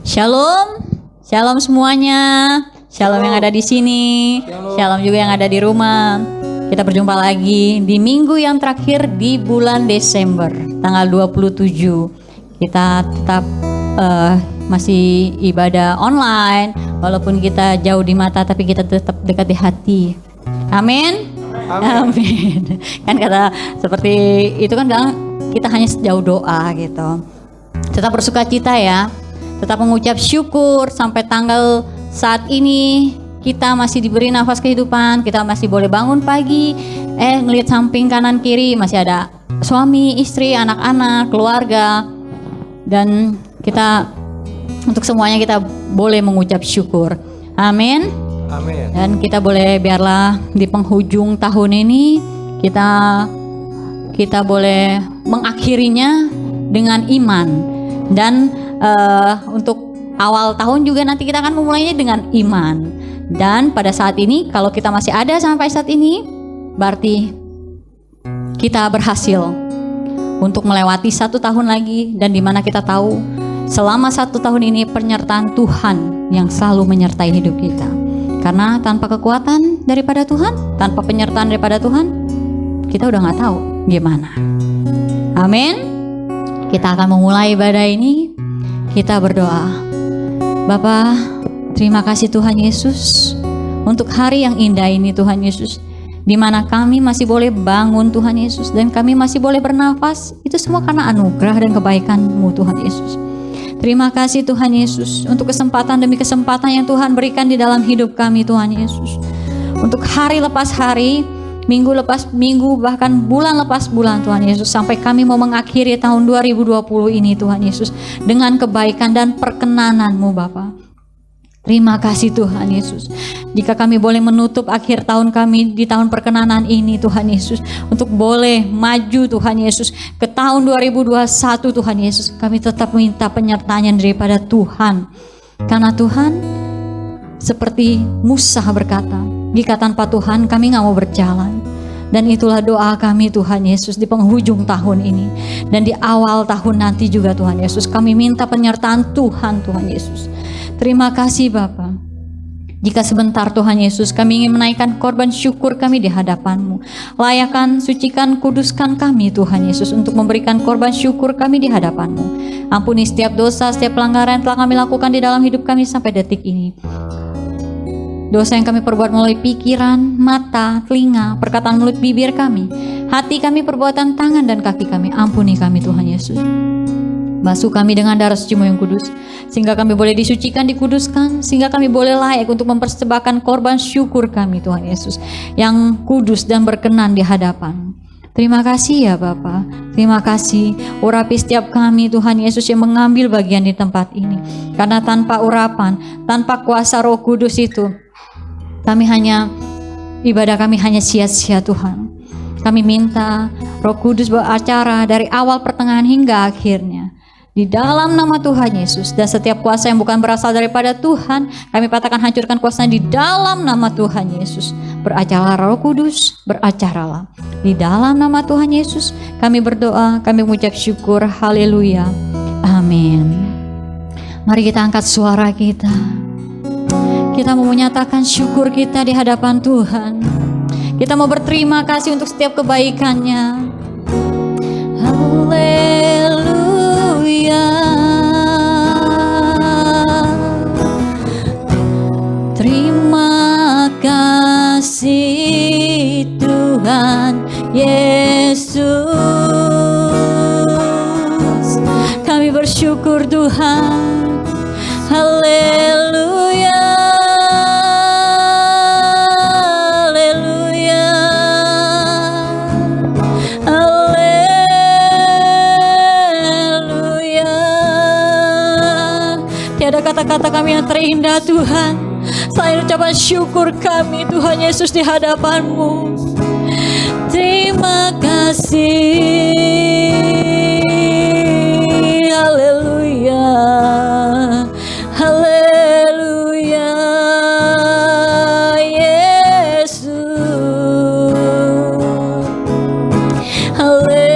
Shalom, shalom semuanya. Shalom yang ada di sini. Shalom juga yang ada di rumah. Kita berjumpa lagi di minggu yang terakhir di bulan Desember, tanggal 27. Kita tetap masih ibadah online, walaupun kita jauh di mata, tapi kita tetap dekat di hati. Amin. Amin. Kan kata seperti itu kan, kita hanya sejauh doa gitu. Tetap bersuka cita ya, tetap mengucap syukur sampai tanggal saat ini kita masih diberi nafas kehidupan, kita masih boleh bangun pagi, ngelihat samping kanan kiri masih ada suami, istri, anak-anak, keluarga, dan kita untuk semuanya kita boleh mengucap syukur. Amin. Amin. Dan kita boleh, biarlah di penghujung tahun ini kita boleh mengakhirinya dengan iman. Dan untuk awal tahun juga nanti kita akan memulainya dengan iman. Dan pada saat ini kalau kita masih ada sampai saat ini, berarti kita berhasil untuk melewati 1 tahun lagi. Dan dimana kita tahu selama 1 tahun ini penyertaan Tuhan yang selalu menyertai hidup kita. Karena tanpa kekuatan daripada Tuhan, tanpa penyertaan daripada Tuhan, kita udah gak tahu gimana. Amin. Kita akan memulai ibadah ini. Kita berdoa. Bapa, terima kasih Tuhan Yesus untuk hari yang indah ini Tuhan Yesus, di mana kami masih boleh bangun Tuhan Yesus, dan kami masih boleh bernafas. Itu semua karena anugerah dan kebaikan-Mu Tuhan Yesus. Terima kasih Tuhan Yesus untuk kesempatan demi kesempatan yang Tuhan berikan di dalam hidup kami Tuhan Yesus. Untuk hari lepas hari, minggu lepas minggu, bahkan bulan lepas bulan Tuhan Yesus, sampai kami mau mengakhiri tahun 2020 ini Tuhan Yesus dengan kebaikan dan perkenanan-Mu Bapa. Terima kasih Tuhan Yesus. Jika kami boleh menutup akhir tahun kami di tahun perkenanan ini Tuhan Yesus, untuk boleh maju Tuhan Yesus ke tahun 2021 Tuhan Yesus, kami tetap minta penyertaan daripada Tuhan. Karena Tuhan, seperti Musa berkata, jika tanpa Tuhan kami gak mau berjalan. Dan itulah doa kami Tuhan Yesus di penghujung tahun ini. Dan di awal tahun nanti juga Tuhan Yesus, kami minta penyertaan Tuhan Yesus. Terima kasih Bapa. Jika sebentar Tuhan Yesus kami ingin menaikkan korban syukur kami di hadapan-Mu. Layakan, sucikan, kuduskan kami Tuhan Yesus untuk memberikan korban syukur kami di hadapan-Mu. Ampuni setiap dosa, setiap pelanggaran yang telah kami lakukan di dalam hidup kami sampai detik ini. Dosa yang kami perbuat melalui pikiran, mata, telinga, perkataan mulut, bibir kami, hati kami, perbuatan tangan dan kaki kami. Ampuni kami Tuhan Yesus. Basuh kami dengan darah suci-Mu yang kudus, sehingga kami boleh disucikan, dikuduskan, sehingga kami boleh layak untuk mempersembahkan korban syukur kami Tuhan Yesus, yang kudus dan berkenan di hadapan. Terima kasih ya Bapa. Terima kasih. Urapi setiap kami Tuhan Yesus yang mengambil bagian di tempat ini. Karena tanpa urapan, tanpa kuasa Roh Kudus itu, ibadah kami hanya sia-sia Tuhan. Kami minta Roh Kudus beracara dari awal, pertengahan hingga akhirnya. Di dalam nama Tuhan Yesus, dan setiap kuasa yang bukan berasal daripada Tuhan, kami patahkan, hancurkan kuasanya di dalam nama Tuhan Yesus. Beracaralah Roh Kudus, beracaralah. Di dalam nama Tuhan Yesus, kami berdoa, kami mengucap syukur. Haleluya. Amin. Mari kita angkat suara kita. Kita mau menyatakan syukur kita di hadapan Tuhan. Kita mau berterima kasih untuk setiap kebaikannya. Haleluya. Terima kasih Tuhan Yesus. Kami bersyukur Tuhan. Haleluya. Tiada kata-kata kami yang terindah Tuhan selain ucapan syukur kami Tuhan Yesus di hadapan-Mu. Terima kasih. Haleluya. Haleluya. Yesus. Haleluya.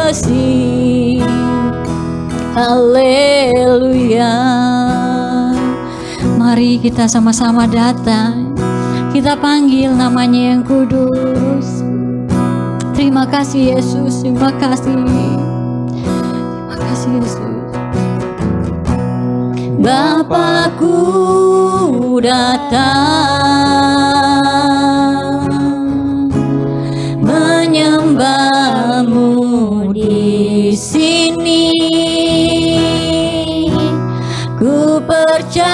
kasih. Haleluya. Mari kita sama-sama datang, kita panggil namanya yang kudus. Terima kasih Yesus, terima kasih. Terima kasih Yesus. Bapakku datang menyembahmu di sini. Ku percayakan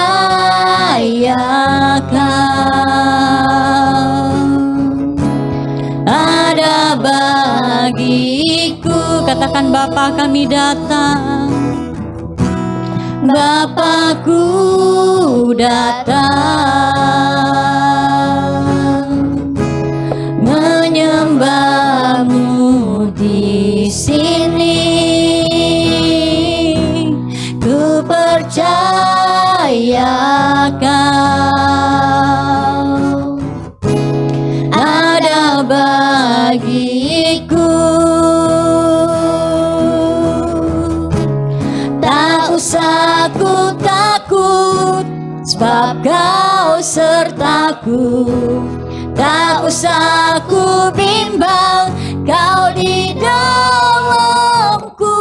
ada bagiku. Katakan Bapa, kami datang. Bapakku datang menyembahmu di sini. Ku percayakan ada bagiku. Tak usah ku takut, sebab Kau sertaku. Tak usah ku bimbang, Kau di dalamku.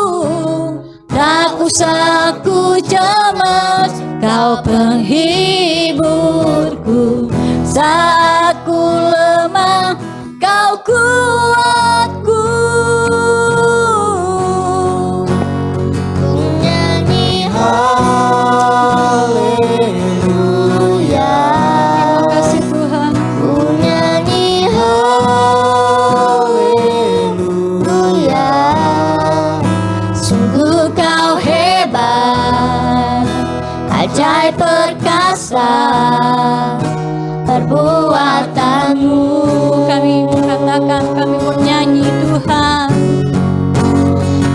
Tak usah ku cemas, Kau penghiburku. Saat ku lemah, Kau kuatku. Ajaib perkasa perbuatanmu. Kami katakan, kami bernyanyi Tuhan.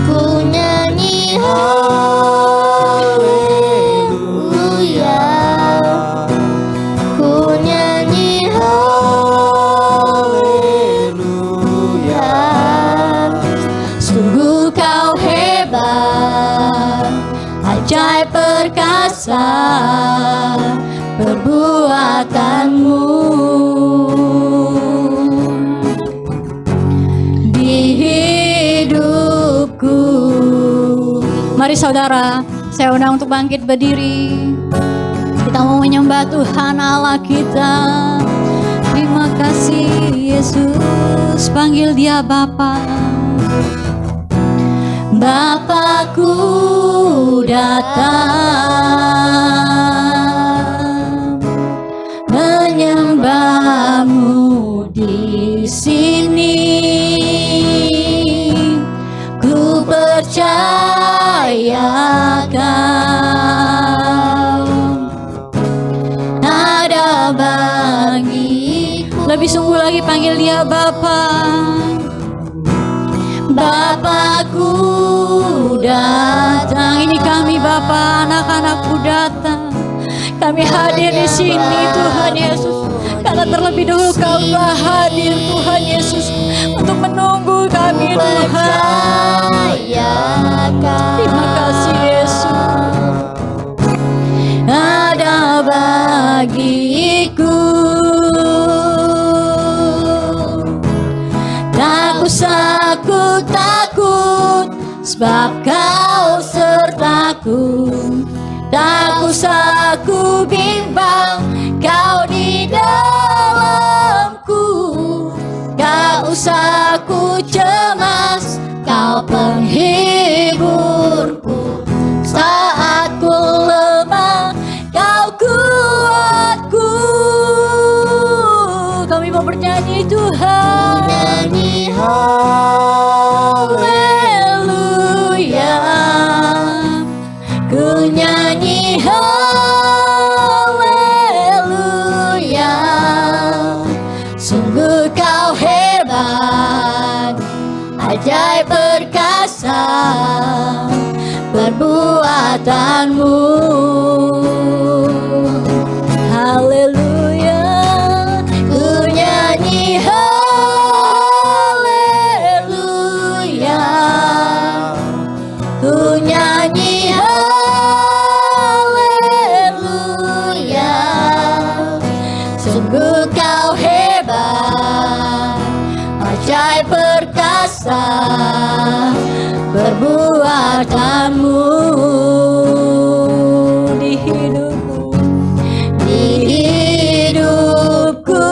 Ku nyanyi haleluya. Ku nyanyi haleluya. Sungguh Kau hebat, ajaib perkasa perbuatanmu. Di hidupku. Mari saudara, saya undang untuk bangkit berdiri. Kita mau menyembah Tuhan Allah kita. Terima kasih Yesus. Panggil Dia Bapa. Bapakku datang menyembahmu di sini. Ku percayakan ada bagiku. Lebih sungguh lagi panggil Dia Bapa. Bapakku datang. Ini kami Bapa, anak-anakku datang. Kami hadir di sini Tuhan Yesus, karena terlebih dahulu Kau telah hadir Tuhan Yesus untuk menunggu kami Tuhan. Terima kasih Yesus. Ada bagiku. Tak usah ku takut, sebab Kau sertaku. Tak usah ku bimbang, Kau di dalamku. Tak usah ku cemas, Kau penghiburku. Saat ku lemah, Kau kuatku. Kami mau bernyanyi Tuhan. Nyanyi haleluya. Ku nyanyi haleluya. Sungguh Kau hebat, ajaib perkasa perbuatanmu. Haleluya. Ku nyanyi haleluya. perbuatanmu di hidupku, di hidupku.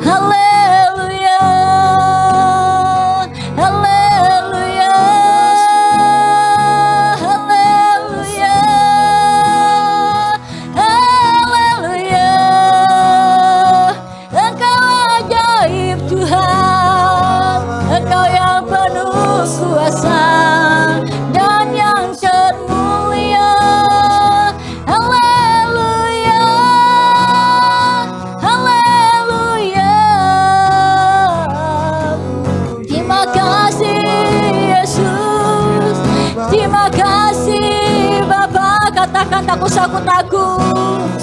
Haleluya, haleluya, haleluya, haleluya. Engkau ajaib Tuhan, Engkau yang penuh kuasa dan yang termulia. Haleluya, haleluya. Terima kasih Yesus, terima kasih Bapa. Katakan tak usah aku takut.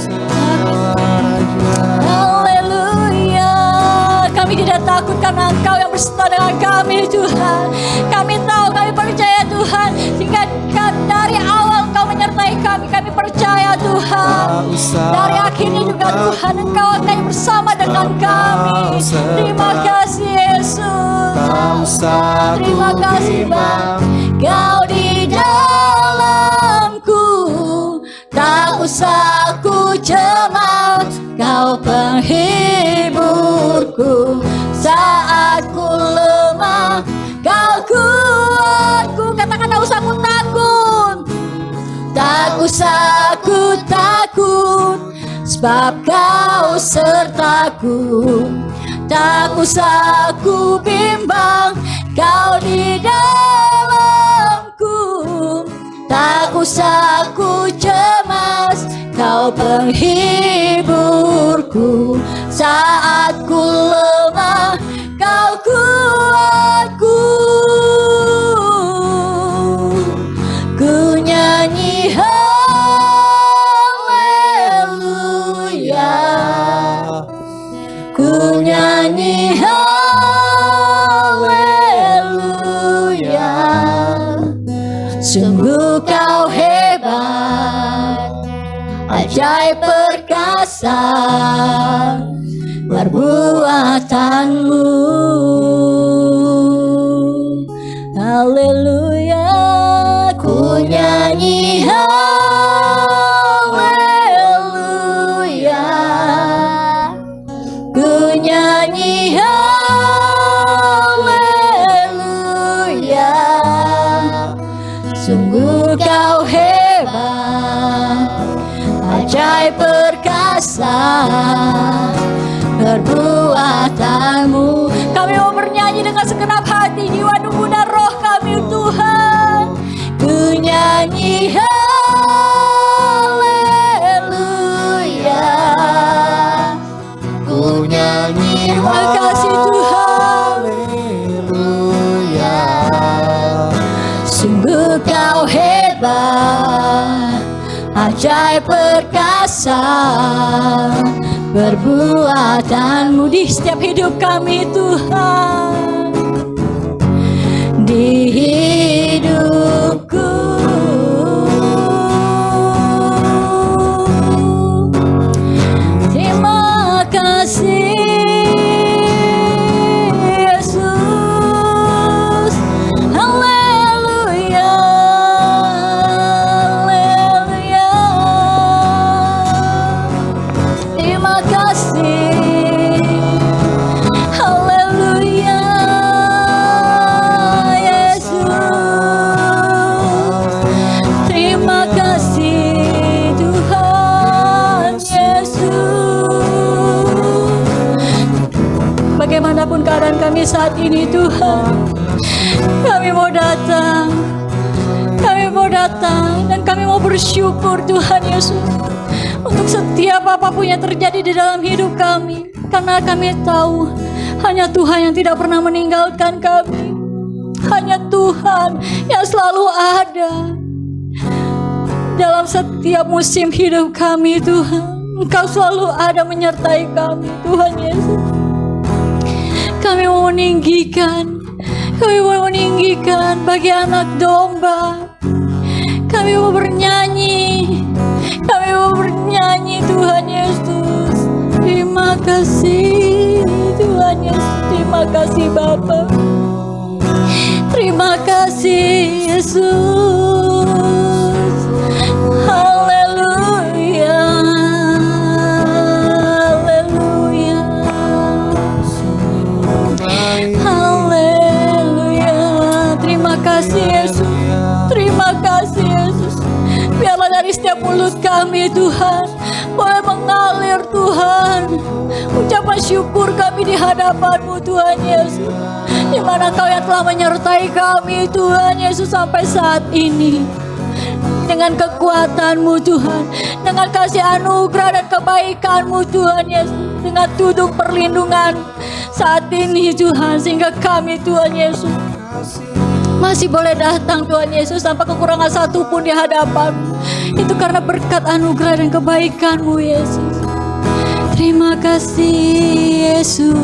Haleluya. Kami tidak takut karena Engkau yang beserta dengan kami Tuhan. Kami tahu, kami percaya Tuhan, sehingga dari awal Engkau menyertai kami. Kami percaya Tuhan, dari akhirnya juga Tuhan Engkau akan bersama dengan kami. Terima kasih Yesus, terima kasih Bapa. Kau di dalamku, tak usah ku cemas. Kau penghiburku saat ku lemah. Kau kuatku, katakan tak usah ku takut. Tak usah ku takut, sebab Kau sertaku. Tak usah ku bimbang, Kau di dalamku. Tak usah ku cemas, Kau penghiburku saat ku lemah. Kau kuatku. Ku nyanyi haleluya, ku nyanyi haleluya. Sungguh Kau hebat, ajaib perkasa perbuatanmu. Haleluya, ku nyanyi haleluya, ku nyanyi haleluya. Sungguh Kau hebat, ajaib perkasa perbuatanmu. Kami mau bernyanyi dengan segenap hati, jiwa, tubuh dan roh kami Tuhan. Ku nyanyi haleluya, ku nyanyi terima kasih Tuhan. Haleluya. Sungguh Kau hebat, ajaib perkasa perbuatanmu di setiap hidup kami Tuhan. Di hidupku, terima kasih Yesus. Haleluya, haleluya. Terima kasih. Haleluya, Yesus. Terima kasih Tuhan Yesus. Bagaimanapun keadaan kami saat ini Tuhan, kami mau datang. Kami mau datang dan kami mau bersyukur Tuhan Yesus untuk setiap apapun yang terjadi di dalam hidup kami. Karena kami tahu hanya Tuhan yang tidak pernah meninggalkan kami. Hanya Tuhan yang selalu ada dalam setiap musim hidup kami Tuhan. Engkau selalu ada menyertai kami Tuhan Yesus. Kami mau meninggikan, bagi anak domba. Kami mau bernyanyi Tuhan Yesus. Terima kasih Tuhan Yesus, terima kasih Bapa. kasih Yesus. Haleluya, haleluya, haleluya. Terima kasih Yesus, terima kasih Yesus. Biarlah dari setiap mulut kami Tuhan boleh mengalir Tuhan ucapan syukur kami di hadapan-Mu Tuhan Yesus, di mana Kau yang telah menyertai kami Tuhan Yesus sampai saat ini. Dengan kekuatan-Mu Tuhan, dengan kasih anugerah dan kebaikan-Mu Tuhan Yesus, dengan duduk perlindungan saat ini Tuhan, sehingga kami Tuhan Yesus masih boleh datang Tuhan Yesus tanpa kekurangan satu pun di hadapan-Mu. Itu karena berkat anugerah dan kebaikan-Mu Yesus. Terima kasih Yesus,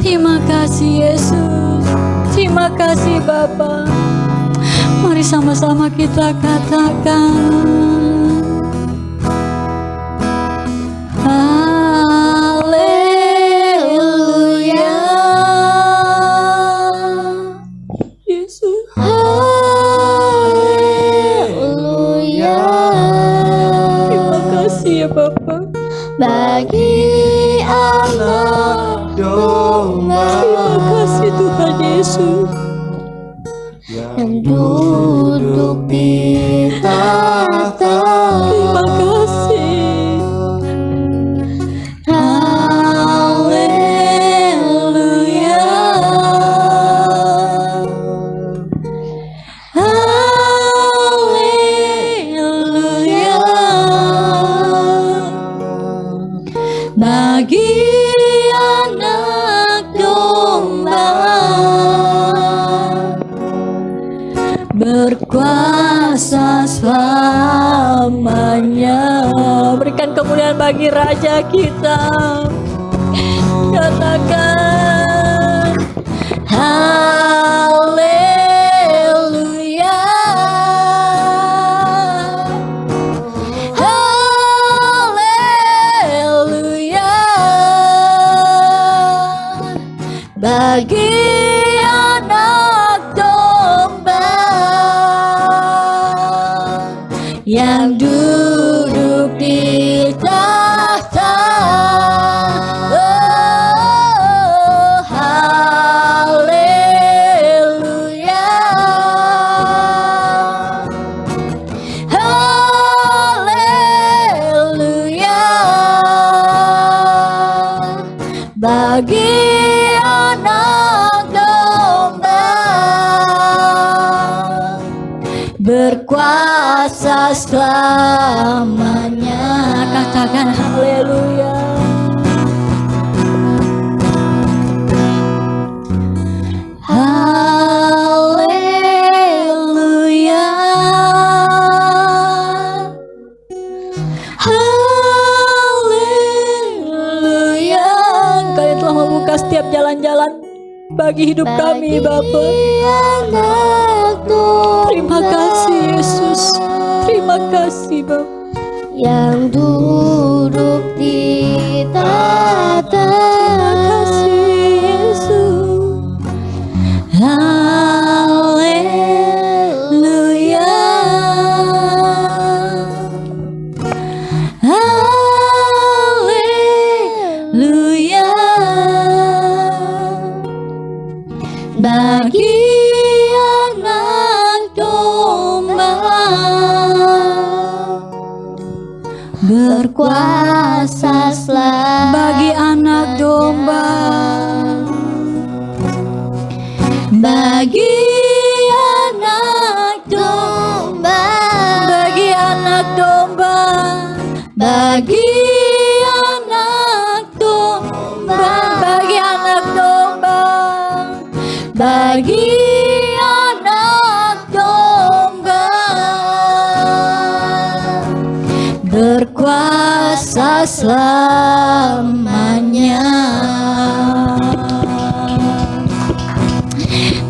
terima kasih Yesus, terima kasih Bapa. Mari sama-sama kita katakan haleluya. Yesus, haleluya. Terima kasih ya Bapa. Bagi anak domba, Terima kasih Tuhan Yesus yang duduk di tahta. Terima kasih. Haleluya, haleluya. Bagi anak domba berkuasa selamanya. Berikan kemuliaan bagi Raja kita. Katakan haleluya, haleluya. Bagi anak domba yang duduk di tahta. Oh, haleluya, haleluya. Bagi anak domba berkuasa selamanya. Katakan haleluya. Haleluya, haleluya. Engkau yang telah membuka setiap jalan-jalan bagi hidup kami Bapa. anak domba Terima kasih Yesus, terima kasih Bapa. yang duduk di tahta. Terima kasih Yesus. Haleluya, haleluya. Bagi anak domba berkuasa selamanya. bagi anak domba, bagi anak domba, bagi anak domba, bagi anak domba, bagi anak domba, bagi anak domba berkuasa selamanya.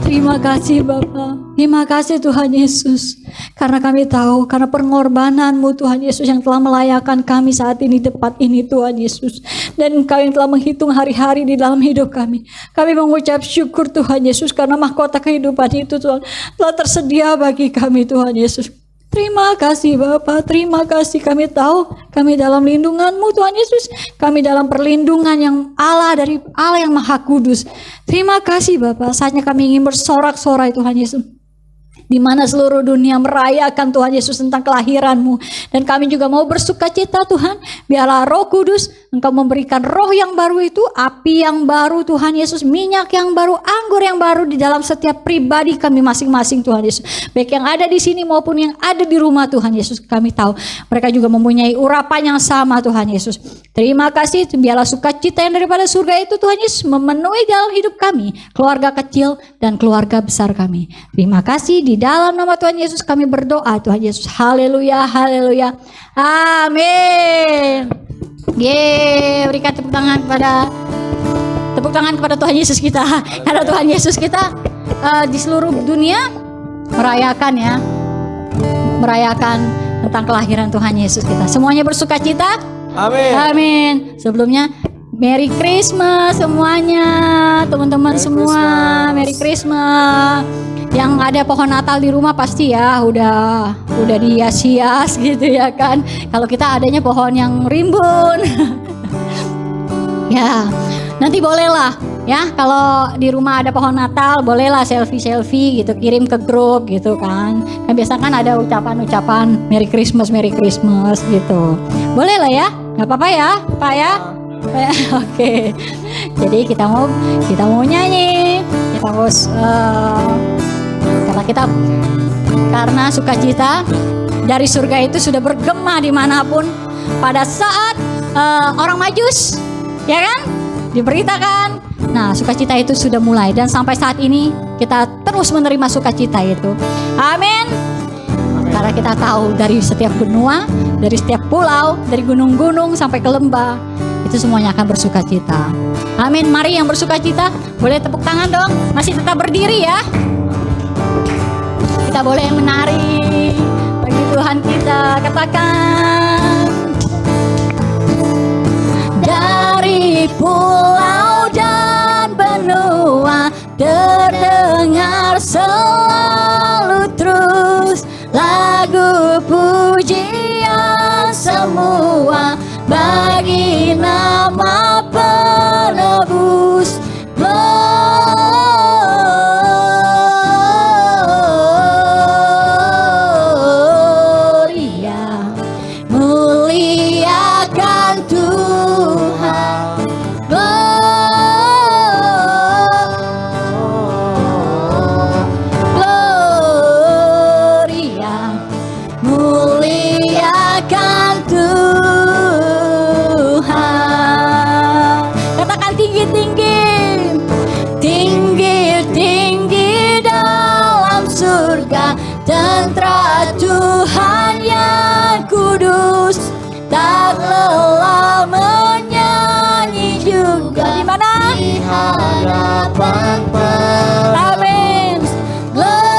Terima kasih Bapa, terima kasih Tuhan Yesus, Karena kami tahu, karena pengorbanan-Mu Tuhan Yesus yang telah melayakan kami saat ini, tepat ini Tuhan Yesus. Dan Engkau yang telah menghitung hari-hari di dalam hidup kami. Kami mengucap syukur Tuhan Yesus karena mahkota kehidupan itu Tuhan telah tersedia bagi kami Tuhan Yesus. Terima kasih Bapa, terima kasih. Kami tahu kami dalam lindungan-Mu Tuhan Yesus. Kami dalam perlindungan yang dari Allah yang Maha Kudus. Terima kasih Bapa. Saatnya kami ingin bersorak-sorai Tuhan Yesus, di mana seluruh dunia merayakan Tuhan Yesus tentang kelahiran-Mu. Dan kami juga mau bersuka cita Tuhan, biarlah Roh Kudus Engkau memberikan roh yang baru itu, api yang baru Tuhan Yesus, minyak yang baru, anggur yang baru di dalam setiap pribadi kami masing-masing Tuhan Yesus. Baik yang ada di sini maupun yang ada di rumah Tuhan Yesus, kami tahu mereka juga mempunyai urapan yang sama Tuhan Yesus. Terima kasih, biarlah sukacita yang daripada surga itu Tuhan Yesus memenuhi dalam hidup kami, keluarga kecil dan keluarga besar kami. Terima kasih, di dalam nama Tuhan Yesus kami berdoa Tuhan Yesus. Haleluya, haleluya, amin. Berikan tepuk tangan kepada Tuhan Yesus kita. Karena Tuhan Yesus kita di seluruh dunia merayakan tentang kelahiran Tuhan Yesus kita. Semuanya bersukacita. Amin. Amin. Sebelumnya Merry Christmas semuanya, teman-teman semua. Merry Christmas. Yang ada pohon Natal di rumah pasti ya udah dihias-hias gitu ya kan. Kalau kita adanya pohon yang rimbun. Ya, nanti bolehlah ya kalau di rumah ada pohon Natal, bolehlah selfie gitu, kirim ke grup gitu kan. Kan biasa kan ada ucapan Merry Christmas gitu. Boleh lah ya, nggak apa-apa ya, Pak ya. Oke. Jadi kita mau nyanyi, kita mau karena sukacita dari surga itu sudah bergema dimanapun pada saat orang Majus, ya kan, diberitakan. Nah, sukacita itu sudah mulai dan sampai saat ini kita terus menerima sukacita itu. Amin. Karena kita tahu dari setiap benua, dari setiap pulau, dari gunung-gunung sampai ke lembah, itu semuanya akan bersukacita. Amin. Mari yang bersukacita boleh tepuk tangan dong. Masih tetap berdiri ya. Kita boleh menari bagi Tuhan kita. Katakan, dari pulau dan benua terdengar selalu terus lagu pujian semua bagi nama penebus. Tentara Tuhan yang kudus, tak lelah menyanyi juga di mana? Di hadapan Amin. Gloria,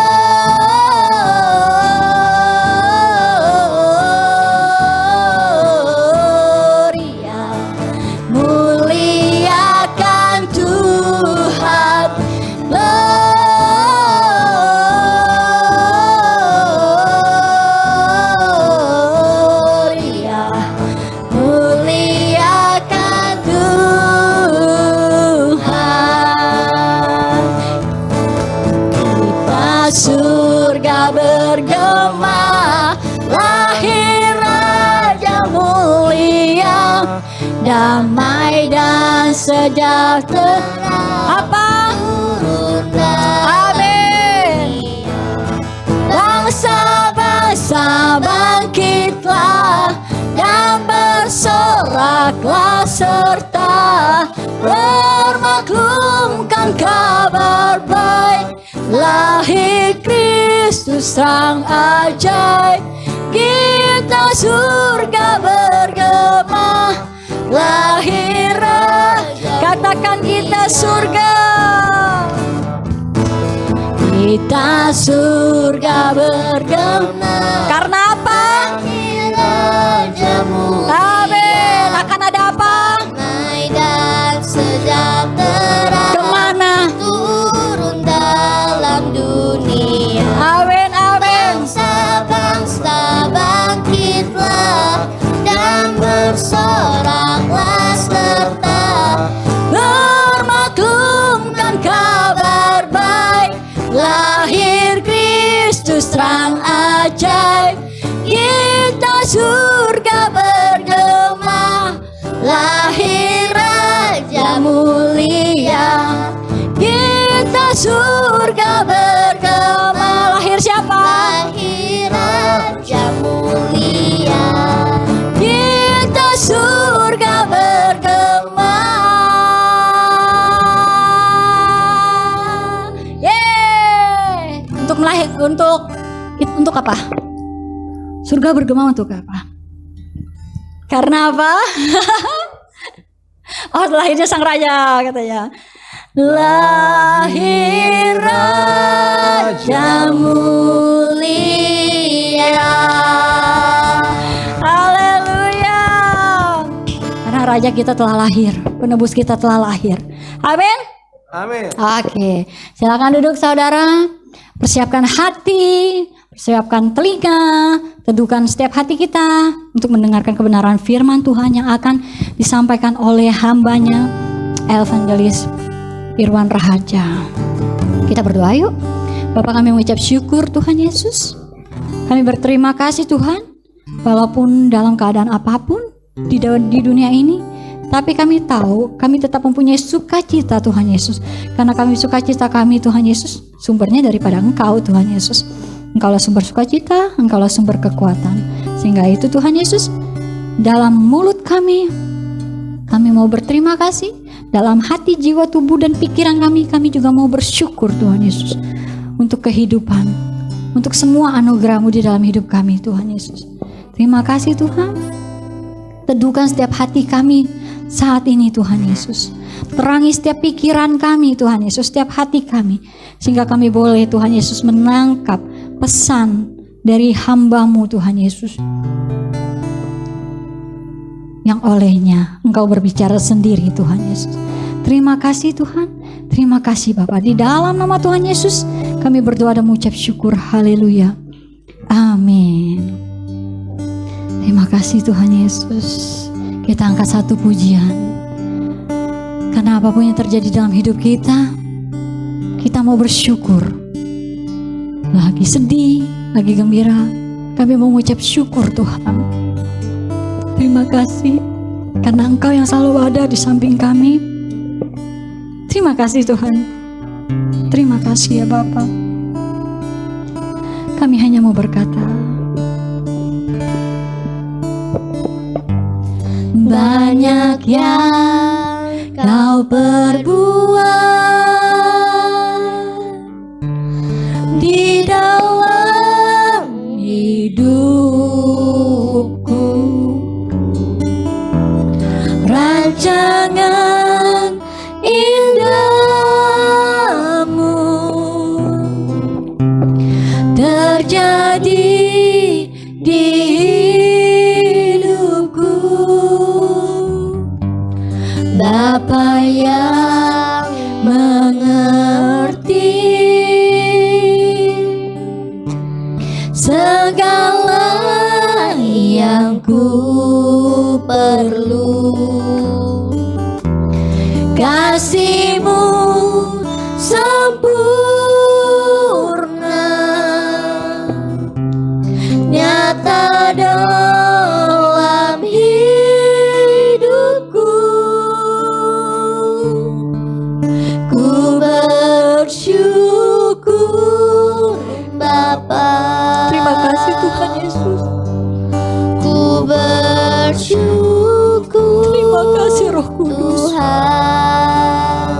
muliakan Tuhan. Surga bergema, lahir Raja mulia, damai dan sejahtera. Apa? Amin. Bangsa-bangsa bangkitlah dan bersoraklah serta bermaklumkan kabar baik. Lahir Kristus sang ajaib, kita surga bergema, lahir Raja. Katakan kita surga. Di kita surga bergema. Karena apa? Rajamu Amin. Akan ada apa? damai dan sejahtera Kemana? turun dalam dunia. Amin, amin. Bangsa-bangsa bangkitlah dan bersoraklah serta Bermaklumkan kabar baik, lahir Kristus terang ajaib. Kita surga bergema, lahir Raja mulia. Kita surga bergema, lahir siapa? lahir Raja mulia. Kita surga bergema. Yeay. Untuk apa? Surga bergema untuk apa? Karena apa? Oh, lahirnya sang raja katanya. Lahir Raja mulia. Haleluya. Karena raja kita telah lahir, penebus kita telah lahir. Amin. Amin. Oke, silakan duduk saudara. Persiapkan hati, persiapkan telinga, teduhkan setiap hati kita untuk mendengarkan kebenaran firman Tuhan yang akan disampaikan oleh hambanya, Evangelis Irwan Raharja. Kita berdoa yuk. Bapak, kami mengucap syukur Tuhan Yesus. Kami berterima kasih Tuhan, walaupun dalam keadaan apapun di dunia ini, tapi kami tahu kami tetap mempunyai sukacita Tuhan Yesus. Karena kami sukacita kami Tuhan Yesus sumbernya daripada Engkau Tuhan Yesus. Engkaulah sumber sukacita, Engkaulah sumber kekuatan. Sehingga itu Tuhan Yesus, dalam mulut kami mau berterima kasih. Dalam hati, jiwa, tubuh, dan pikiran kami juga mau bersyukur Tuhan Yesus. Untuk kehidupan, untuk semua anugerah-Mu di dalam hidup kami Tuhan Yesus. Terima kasih Tuhan. Teduhkan setiap hati kami saat ini Tuhan Yesus. Terangi setiap pikiran kami Tuhan Yesus, setiap hati kami. Sehingga kami boleh Tuhan Yesus menangkap pesan dari hamba-Mu Tuhan Yesus. Yang olehnya Engkau berbicara sendiri Tuhan Yesus. Terima kasih Tuhan. Terima kasih Bapa. Di dalam nama Tuhan Yesus kami berdoa dan mengucap syukur. Haleluya. Amin. Terima kasih Tuhan Yesus. Kita angkat satu pujian. Karena apapun yang terjadi dalam hidup kita mau bersyukur. Lagi sedih, lagi gembira, kami mau mengucap syukur Tuhan. Terima kasih karena Engkau yang selalu ada di samping kami. Terima kasih Tuhan. Terima kasih ya Bapa. Kami hanya mau berkata, banyak yang Kau perbuat di dalam hidupku. Rancangan indahmu terjadi di hidupku. Bapa yang mengerti segala yang ku perlu, kasih-Mu sempurna nyata dalam hidupku. Ku bersyukur Bapa. Terima kasih Tuhan Yesus. Ku bersyukur. Terima kasih Roh Kudus Tuhan,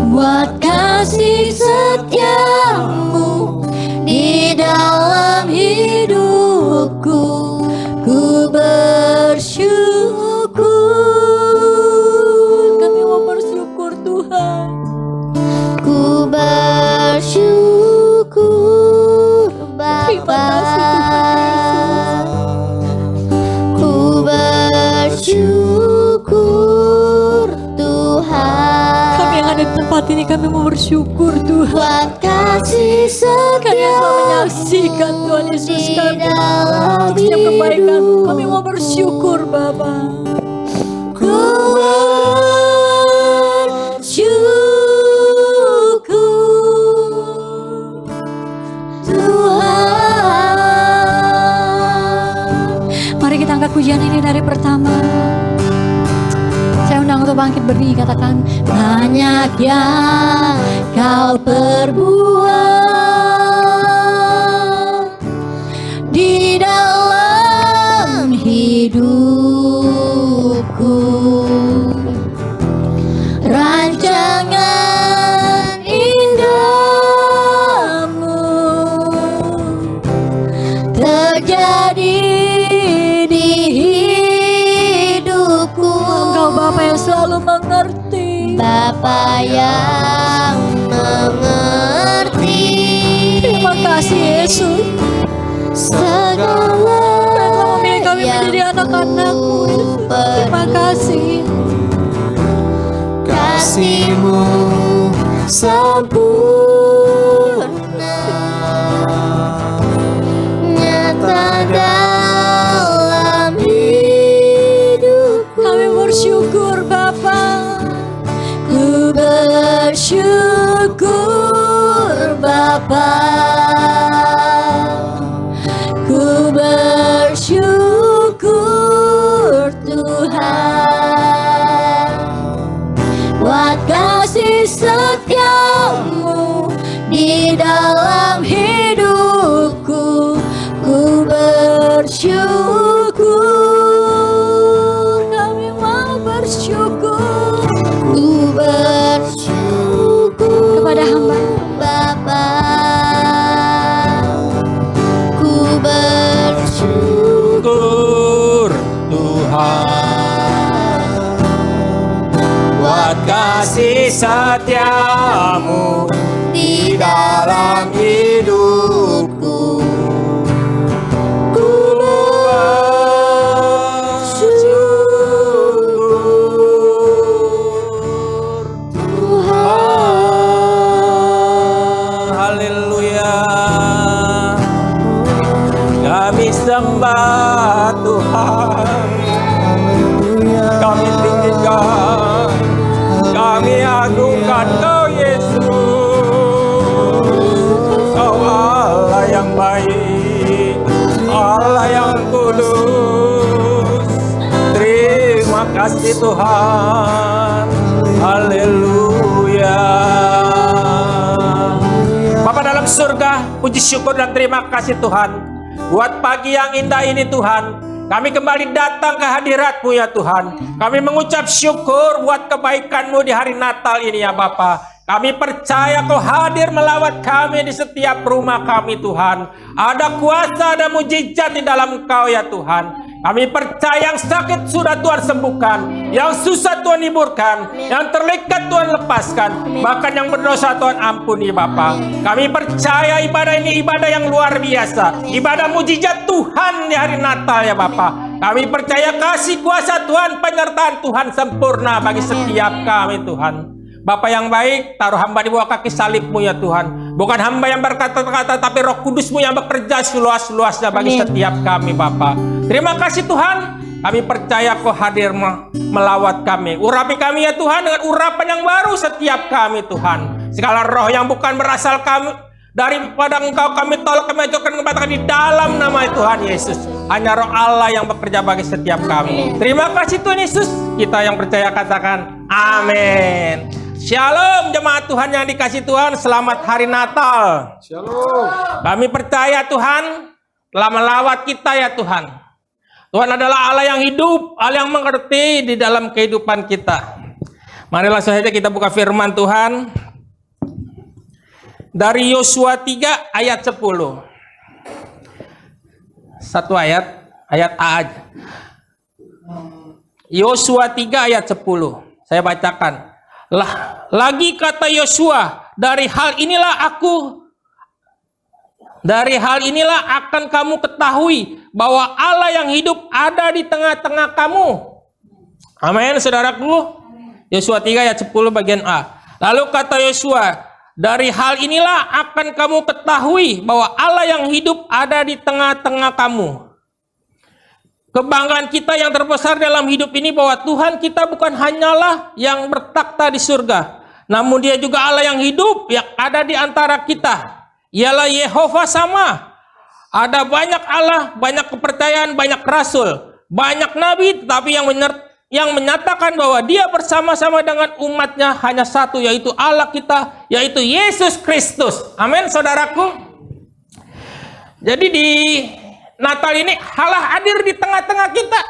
buat kasih setia-Mu di dalam hidupku. Ku bersyukur. Kami mau bersyukur Tuhan. Ku bersyukur tempat ini kami mau bersyukur Tuhan. buat kasih Kami telah setia menyaksikan Tuhan Yesus kami untuk setiap kebaikan. Kami mau bersyukur Bapa. ku bersyukur Tuhan. Mari kita angkat pujian ini dari pertama. Saya undang untuk bangkit berdiri, katakan banyak yang kau perbuat di dalam hidupku, rancangan indahmu terjadi di hidupku. Engkau Bapa yang selalu mengerti, Bapa yang mengerti. terima kasih Yesus Segala telah memilih kami yang menjadi anak-anak-Mu Yesus. Terima kasih. kasih-Mu sempurna nyata dalam hidupku. Kami bersyukur Bapa. Ku bersyukur Bapa. Ku bersyukur Tuhan buat kasih setiamu di dalam hidupku. Ku bersyukur, Kami mau bersyukur ku bersyukur kepada hamba. Bapa. Ku bersyukur Syukur Tuhan buat kasih setiamu di dalam hidupku. Ku bersyukur Tuhan. Haleluya. Kami sembah Tuhan, kami tinggikan, kami agungkan Kau Yesus. Kau Allah yang baik, Allah yang kudus. Terima kasih Tuhan. Haleluya. Bapa dalam surga, puji syukur dan terima kasih Tuhan buat pagi yang indah ini Tuhan. Kami kembali datang ke hadirat-Mu ya Tuhan. Kami mengucap syukur buat kebaikan-Mu di hari Natal ini ya Bapa. Kami percaya Kau hadir melawat kami di setiap rumah kami Tuhan. Ada kuasa, ada mujizat di dalam Kau ya Tuhan. Kami percaya yang sakit sudah Tuhan sembuhkan, yang susah Tuhan hiburkan, yang terlikat Tuhan lepaskan, bahkan yang berdosa Tuhan ampuni Bapa. Kami percaya ibadah ini ibadah yang luar biasa, ibadah mujizat Tuhan di hari Natal ya Bapa. Kami percaya kasih kuasa Tuhan, penyertaan Tuhan sempurna bagi setiap kami Tuhan. Bapa yang baik, taruh hamba di bawah kaki salib-Mu ya Tuhan. Bukan hamba yang berkata-kata, tapi Roh Kudus-Mu yang bekerja seluas-luasnya bagi setiap kami Bapa. Terima kasih Tuhan. Kami percaya Kau hadir melawat kami. Urapi kami ya Tuhan dengan urapan yang baru setiap kami Tuhan. Segala roh yang bukan berasal kami daripada Engkau kami tolak, kami ajukan kepada di dalam nama Tuhan Yesus. Hanya Roh Allah yang bekerja bagi setiap kami. Terima kasih Tuhan Yesus. Kita yang percaya katakan amin. Shalom jemaat Tuhan yang dikasih Tuhan. Selamat hari Natal. Shalom. Kami percaya Tuhan telah melawat kita ya Tuhan. Tuhan adalah Allah yang hidup, Allah yang mengerti di dalam kehidupan kita. Marilah saja kita buka firman Tuhan dari Yosua 3 ayat 10. Satu ayat A aja. Yosua 3 ayat 10. Saya bacakan. Lagi kata Yosua, dari hal inilah akan kamu ketahui bahwa Allah yang hidup ada di tengah-tengah kamu. Amin, saudaraku. Yosua 3 ayat 10 bagian A. Lalu kata Yosua, dari hal inilah akan kamu ketahui bahwa Allah yang hidup ada di tengah-tengah kamu. Kebanggaan kita yang terbesar dalam hidup ini bahwa Tuhan kita bukan hanyalah yang bertakhta di surga, namun Dia juga Allah yang hidup yang ada di antara kita. Ialah Yehova sama. Ada banyak Allah, banyak kepercayaan, banyak rasul, banyak nabi, tetapi yang menyatakan bahwa Dia bersama-sama dengan umatnya hanya satu, yaitu Allah kita, yaitu Yesus Kristus. Amin, saudaraku. Jadi di Natal ini Allah hadir di tengah-tengah kita.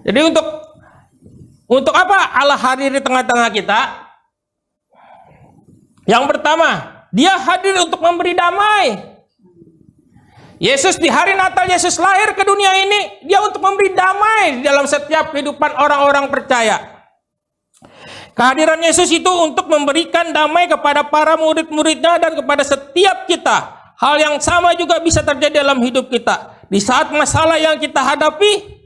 Jadi untuk apa Allah hadir di tengah-tengah kita? Yang pertama, Dia hadir untuk memberi damai. Yesus di hari Natal, Yesus lahir ke dunia ini, Dia untuk memberi damai dalam setiap kehidupan orang-orang percaya. Kehadiran Yesus itu untuk memberikan damai kepada para murid-muridnya dan kepada setiap kita. Hal yang sama juga bisa terjadi dalam hidup kita. Di saat masalah yang kita hadapi,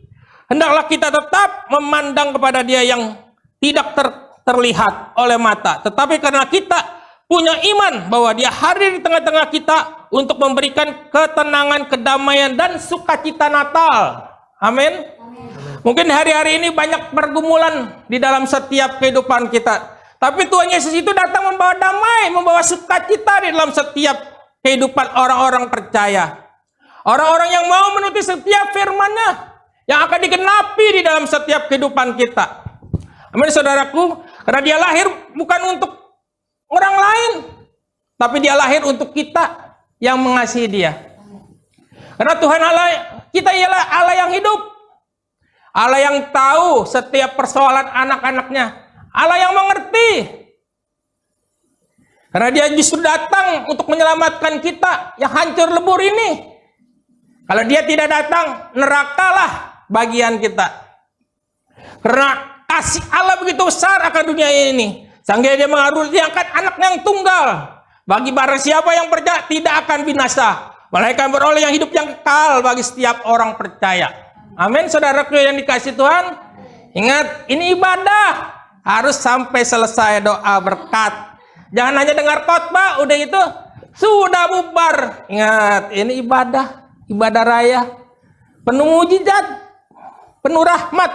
hendaklah kita tetap memandang kepada Dia yang tidak terlihat oleh mata. Tetapi karena kita punya iman bahwa Dia hadir di tengah-tengah kita untuk memberikan ketenangan, kedamaian, dan sukacita Natal. Amin. Mungkin hari-hari ini banyak pergumulan di dalam setiap kehidupan kita. Tapi Tuhan Yesus itu datang membawa damai, membawa sukacita di dalam setiap kehidupan orang-orang percaya. Orang-orang yang mau menuruti setiap firman-Nya yang akan digenapi di dalam setiap kehidupan kita. Amin, saudaraku. Karena Dia lahir bukan untuk orang lain, tapi Dia lahir untuk kita yang mengasihi Dia. Karena Tuhan Allah kita ialah Allah yang hidup, Allah yang tahu setiap persoalan anak-anaknya, Allah yang mengerti. Karena Dia justru datang untuk menyelamatkan kita yang hancur lebur ini. Kalau Dia tidak datang, nerakalah bagian kita. Karena kasih Allah begitu besar akan dunia ini, sehingga Dia mengaruniakan anak yang tunggal. Bagi barang siapa yang percaya tidak akan binasa, melainkan beroleh yang hidup yang kekal bagi setiap orang percaya. Amin, saudaraku yang dikasihi Tuhan. Ingat, ini ibadah. Harus sampai selesai doa berkat. Jangan hanya dengar khotbah, udah itu sudah bubar. Ingat, ini ibadah raya. Penuh mujizat, penuh rahmat,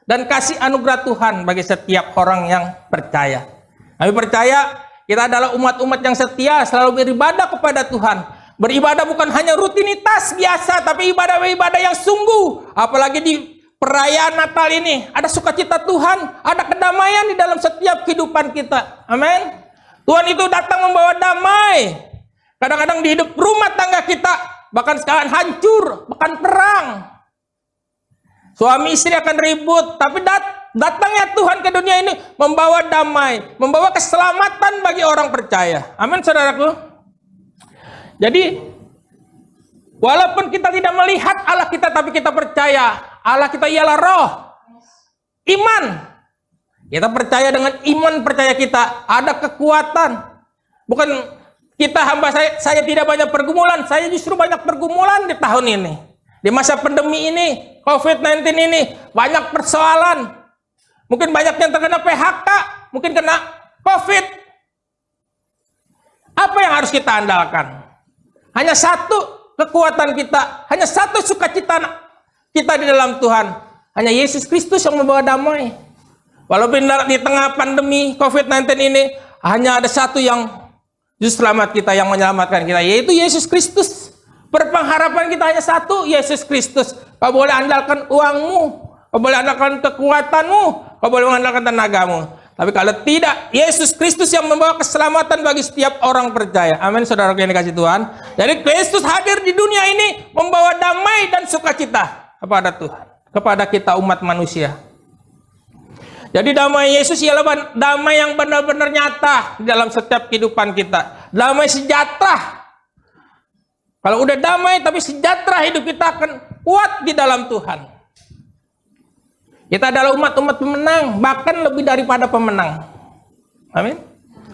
dan kasih anugerah Tuhan bagi setiap orang yang percaya. Kami percaya kita adalah umat-umat yang setia, selalu beribadah kepada Tuhan. Beribadah bukan hanya rutinitas biasa, tapi ibadah-ibadah yang sungguh. Apalagi di perayaan Natal ini, ada sukacita Tuhan, ada kedamaian di dalam setiap kehidupan kita. Amin. Tuhan itu datang membawa damai. Kadang-kadang di hidup rumah tangga kita, bahkan sekarang hancur, bahkan perang. Suami istri akan ribut, tapi datangnya Tuhan ke dunia ini membawa damai, membawa keselamatan bagi orang percaya. Amin, saudaraku. Jadi, walaupun kita tidak melihat Allah kita, tapi kita percaya Allah kita ialah roh, iman. Kita percaya dengan iman percaya kita ada kekuatan. Bukan kita hamba saya tidak banyak pergumulan, saya justru banyak pergumulan di tahun ini. Di masa pandemi ini, COVID-19 ini, banyak persoalan. Mungkin banyak yang terkena PHK, mungkin kena COVID. Apa yang harus kita andalkan? Hanya satu kekuatan kita, hanya satu sukacita kita di dalam Tuhan. Hanya Yesus Kristus yang membawa damai. Walaupun di tengah pandemi COVID-19 ini, hanya ada satu yang justru selamat kita, yang menyelamatkan kita, yaitu Yesus Kristus. Berpengharapan kita hanya satu, Yesus Kristus. Kau boleh andalkan uangmu, kau boleh andalkan kekuatanmu, kau boleh mengandalkan tenagamu. Tapi kalau tidak, Yesus Kristus yang membawa keselamatan bagi setiap orang percaya. Amin, saudara yang dikasih Tuhan. Jadi Kristus hadir di dunia ini membawa damai dan sukacita kepada Tuhan, kepada kita umat manusia. Jadi damai Yesus ialah damai yang benar-benar nyata di dalam setiap kehidupan kita. Damai sejahtera. Kalau udah damai tapi sejahtera, hidup kita akan kuat di dalam Tuhan. Kita adalah umat-umat pemenang, bahkan lebih daripada pemenang. Amin.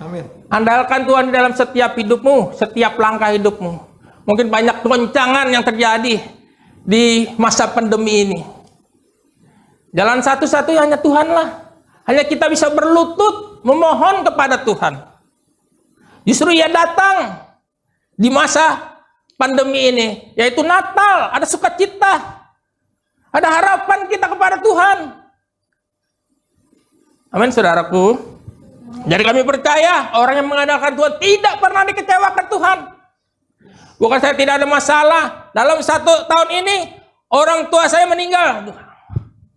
Amin. Andalkan Tuhan di dalam setiap hidupmu, setiap langkah hidupmu. Mungkin banyak goncangan yang terjadi di masa pandemi ini. Jalan satu-satunya hanya Tuhanlah. Hanya kita bisa berlutut, memohon kepada Tuhan. Justru ia datang di masa pandemi ini, yaitu Natal, ada sukacita, ada harapan kita kepada Tuhan. Amin, saudaraku. Jadi kami percaya orang yang mengandalkan Tuhan tidak pernah dikecewakan Tuhan. Bukan saya tidak ada masalah. Dalam 1 tahun ini orang tua saya meninggal.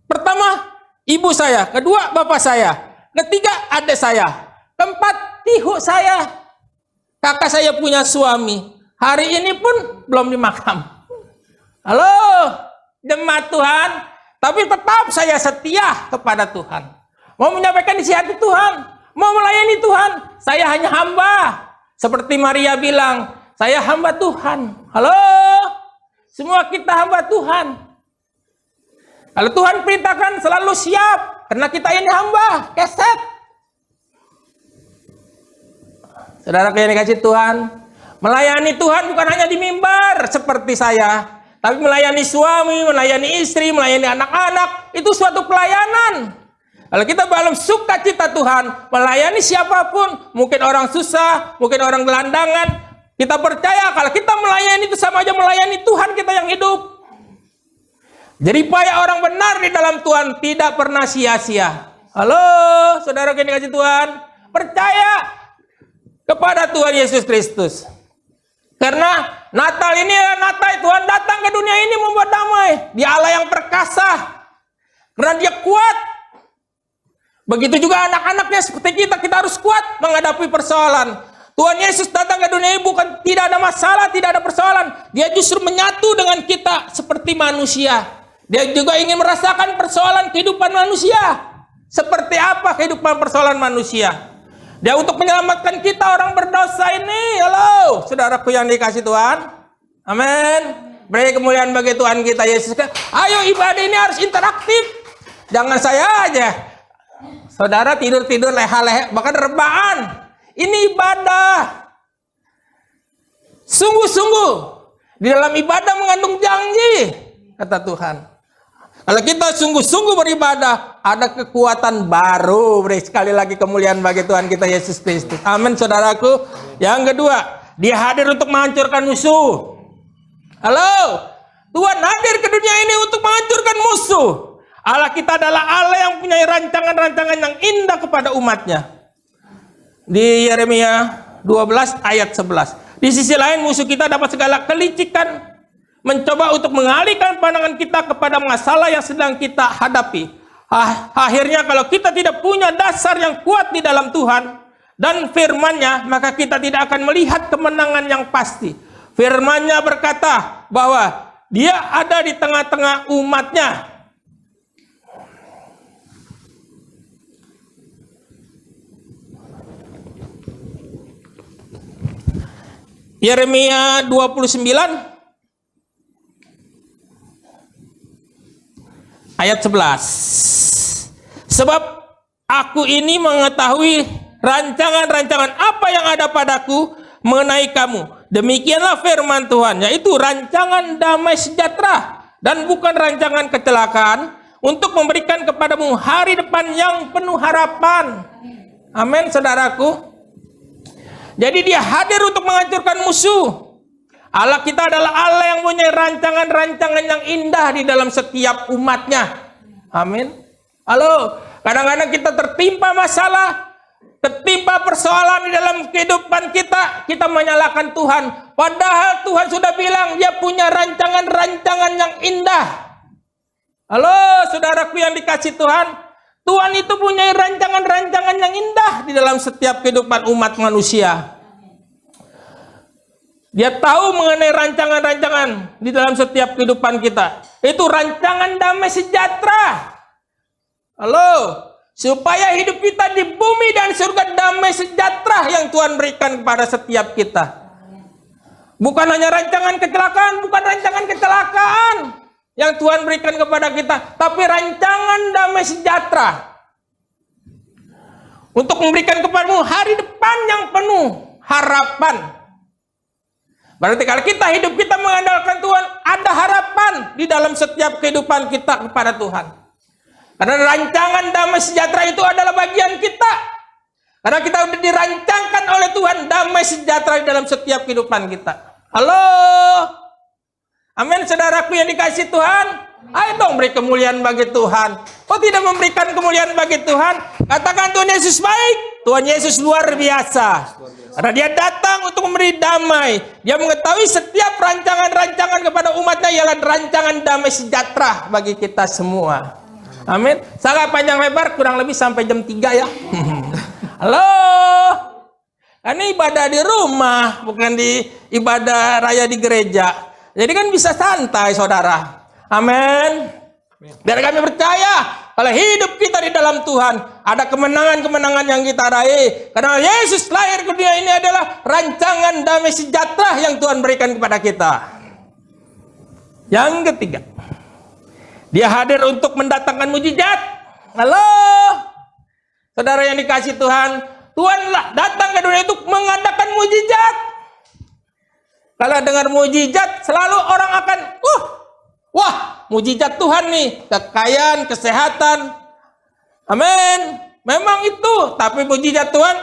Pertama ibu saya, kedua bapak saya, ketiga adik saya, keempat tihu saya. Kakak saya punya suami, hari ini pun belum dimakam. Halo, jemaat Tuhan, tapi tetap saya setia kepada Tuhan. Mau menyampaikan isi hati Tuhan, mau melayani Tuhan. Saya hanya hamba. Seperti Maria bilang, saya hamba Tuhan. Halo, semua kita hamba Tuhan. Kalau Tuhan perintahkan selalu siap, karena kita ini hamba, keset. Saudara yang dikasih Tuhan, melayani Tuhan bukan hanya di mimbar seperti saya, tapi melayani suami, melayani istri, melayani anak-anak, itu suatu pelayanan. Kalau kita dalam sukacita Tuhan, melayani siapapun, mungkin orang susah, mungkin orang gelandangan, kita percaya kalau kita melayani itu sama aja melayani Tuhan kita yang hidup. Jadi payah orang benar di dalam Tuhan tidak pernah sia-sia. Halo, saudara yang dikasih Tuhan, percaya kepada Tuhan Yesus Kristus. Karena Natal ini adalah Natal Tuhan datang ke dunia ini membuat damai. Dia Allah yang perkasa. Karena dia kuat. Begitu juga anak-anaknya seperti kita harus kuat menghadapi persoalan. Tuhan Yesus datang ke dunia ini bukan tidak ada masalah, tidak ada persoalan. Dia justru menyatu dengan kita seperti manusia. Dia juga ingin merasakan persoalan kehidupan manusia. Seperti apa kehidupan persoalan manusia. Dia untuk menyelamatkan kita orang berdosa ini. Halo, saudaraku yang dikasih Tuhan. Amin. Beri kemuliaan bagi Tuhan kita Yesus. Ayo ibadah ini harus interaktif. Jangan saya aja. Saudara tidur-tidur leha-leha, bahkan rebahan. Ini ibadah. Sungguh-sungguh. Di dalam ibadah mengandung janji, kata Tuhan. Kalau kita sungguh-sungguh beribadah, ada kekuatan baru. Beri sekali lagi kemuliaan bagi Tuhan kita Yesus Kristus. Amin, saudaraku. Yang kedua, dia hadir untuk menghancurkan musuh. Halo, Tuhan hadir ke dunia ini untuk menghancurkan musuh. Allah kita adalah Allah yang punya rancangan-rancangan yang indah kepada umatnya. Di Yeremia 12 ayat 11. Di sisi lain musuh kita dapat segala kelicikan, mencoba untuk mengalihkan pandangan kita kepada masalah yang sedang kita hadapi. Akhirnya kalau kita tidak punya dasar yang kuat di dalam Tuhan dan firman-Nya, maka kita tidak akan melihat kemenangan yang pasti. Firman-Nya berkata bahwa Dia ada di tengah-tengah umat-Nya. Yeremia 29 ayat 11. Sebab aku ini mengetahui rancangan-rancangan apa yang ada padaku mengenai kamu. Demikianlah firman Tuhan, yaitu rancangan damai sejahtera dan bukan rancangan kecelakaan, untuk memberikan kepadamu hari depan yang penuh harapan. Amin, saudaraku. Jadi dia hadir untuk menghancurkan musuh. Allah kita adalah Allah yang punya rancangan-rancangan yang indah di dalam setiap umatnya. Amin. Halo, kadang-kadang kita tertimpa masalah, tertimpa persoalan di dalam kehidupan kita menyalahkan Tuhan. Padahal Tuhan sudah bilang Dia punya rancangan-rancangan yang indah. Halo, saudaraku yang dikasih Tuhan, Tuhan itu punya rancangan-rancangan yang indah di dalam setiap kehidupan umat manusia. Dia tahu mengenai rancangan-rancangan di dalam setiap kehidupan kita. Itu rancangan damai sejahtera. Halo, supaya hidup kita di bumi dan surga damai sejahtera yang Tuhan berikan kepada setiap kita. Bukan hanya rancangan kecelakaan, bukan rancangan kecelakaan yang Tuhan berikan kepada kita, tapi rancangan damai sejahtera untuk memberikan kepadamu hari depan yang penuh harapan. Berarti kalau hidup kita mengandalkan Tuhan, ada harapan di dalam setiap kehidupan kita kepada Tuhan. Karena rancangan damai sejahtera itu adalah bagian kita. Karena kita udah dirancangkan oleh Tuhan damai sejahtera di dalam setiap kehidupan kita. Halo. Amin, saudaraku yang dikasih Tuhan. Ayo dong beri kemuliaan bagi Tuhan. Kok tidak memberikan kemuliaan bagi Tuhan? Katakan Tuhan Yesus baik. Tuhan Yesus luar biasa. Karena dia datang untuk memberi damai. Dia mengetahui setiap rancangan-rancangan kepada umatnya ialah rancangan damai sejahtera bagi kita semua. Amin. Sangat panjang lebar, kurang lebih sampai jam 3 ya. Halo. Ini ibadah di rumah, bukan di ibadah raya di gereja. Jadi kan bisa santai, saudara. Amin. Biar kami percaya kalau hidup kita di dalam Tuhan, ada kemenangan-kemenangan yang kita raih. Karena Yesus lahir ke dunia ini adalah rancangan damai sejahtera yang Tuhan berikan kepada kita. Yang ketiga, dia hadir untuk mendatangkan mujizat. Halo, saudara yang dikasih Tuhan, Tuhanlah datang ke dunia untuk mengadakan mujizat. Kalau dengar mujizat, selalu orang akan, wah, mujizat Tuhan nih, kekayaan, kesehatan. Amin. Memang itu, tapi mujizat Tuhan,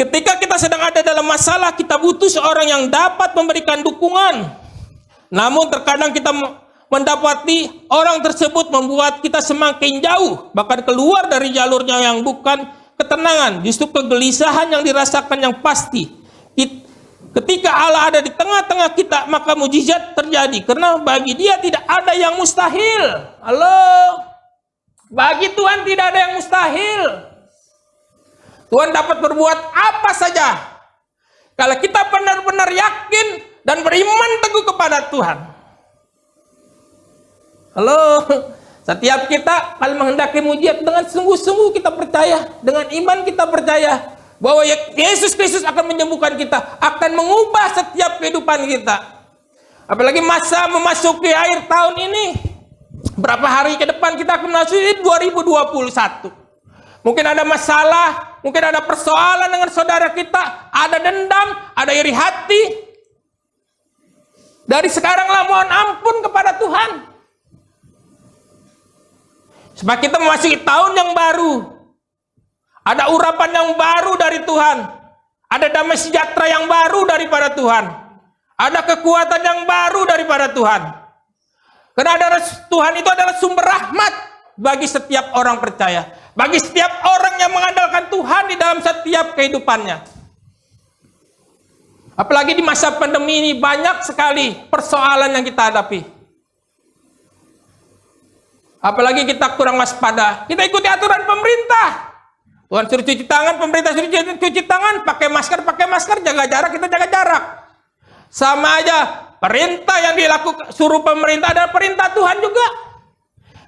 ketika kita sedang ada dalam masalah, kita butuh seorang yang dapat memberikan dukungan. Namun terkadang kita mendapati orang tersebut membuat kita semakin jauh, bahkan keluar dari jalurnya yang bukan ketenangan, justru kegelisahan yang dirasakan yang pasti. Ketika Allah ada di tengah-tengah kita, maka mujizat terjadi. Karena bagi dia tidak ada yang mustahil. Halo. Bagi Tuhan tidak ada yang mustahil. Tuhan dapat berbuat apa saja. Kalau kita benar-benar yakin dan beriman teguh kepada Tuhan. Halo. Setiap kita kalau menghendaki mujizat dengan sungguh-sungguh kita percaya. Dengan iman kita percaya. Bahwa Yesus Kristus akan menyembuhkan kita, akan mengubah setiap kehidupan kita. Apalagi masa memasuki akhir tahun ini. Berapa hari ke depan kita akan memasuki 2021. Mungkin ada masalah, mungkin ada persoalan dengan saudara kita, ada dendam, ada iri hati. Dari sekaranglah mohon ampun kepada Tuhan. Sebab kita memasuki tahun yang baru. Ada urapan yang baru dari Tuhan. Ada damai sejahtera yang baru daripada Tuhan. Ada kekuatan yang baru daripada Tuhan. Karena Tuhan itu adalah sumber rahmat bagi setiap orang percaya. Bagi setiap orang yang mengandalkan Tuhan di dalam setiap kehidupannya. Apalagi di masa pandemi ini banyak sekali persoalan yang kita hadapi. Apalagi kita kurang waspada. Kita ikuti aturan pemerintah. Tuhan suruh cuci tangan, pemerintah suruh cuci tangan, pakai masker, jaga jarak, kita jaga jarak. Sama aja, perintah yang dilakukan, suruh pemerintah adalah perintah Tuhan juga.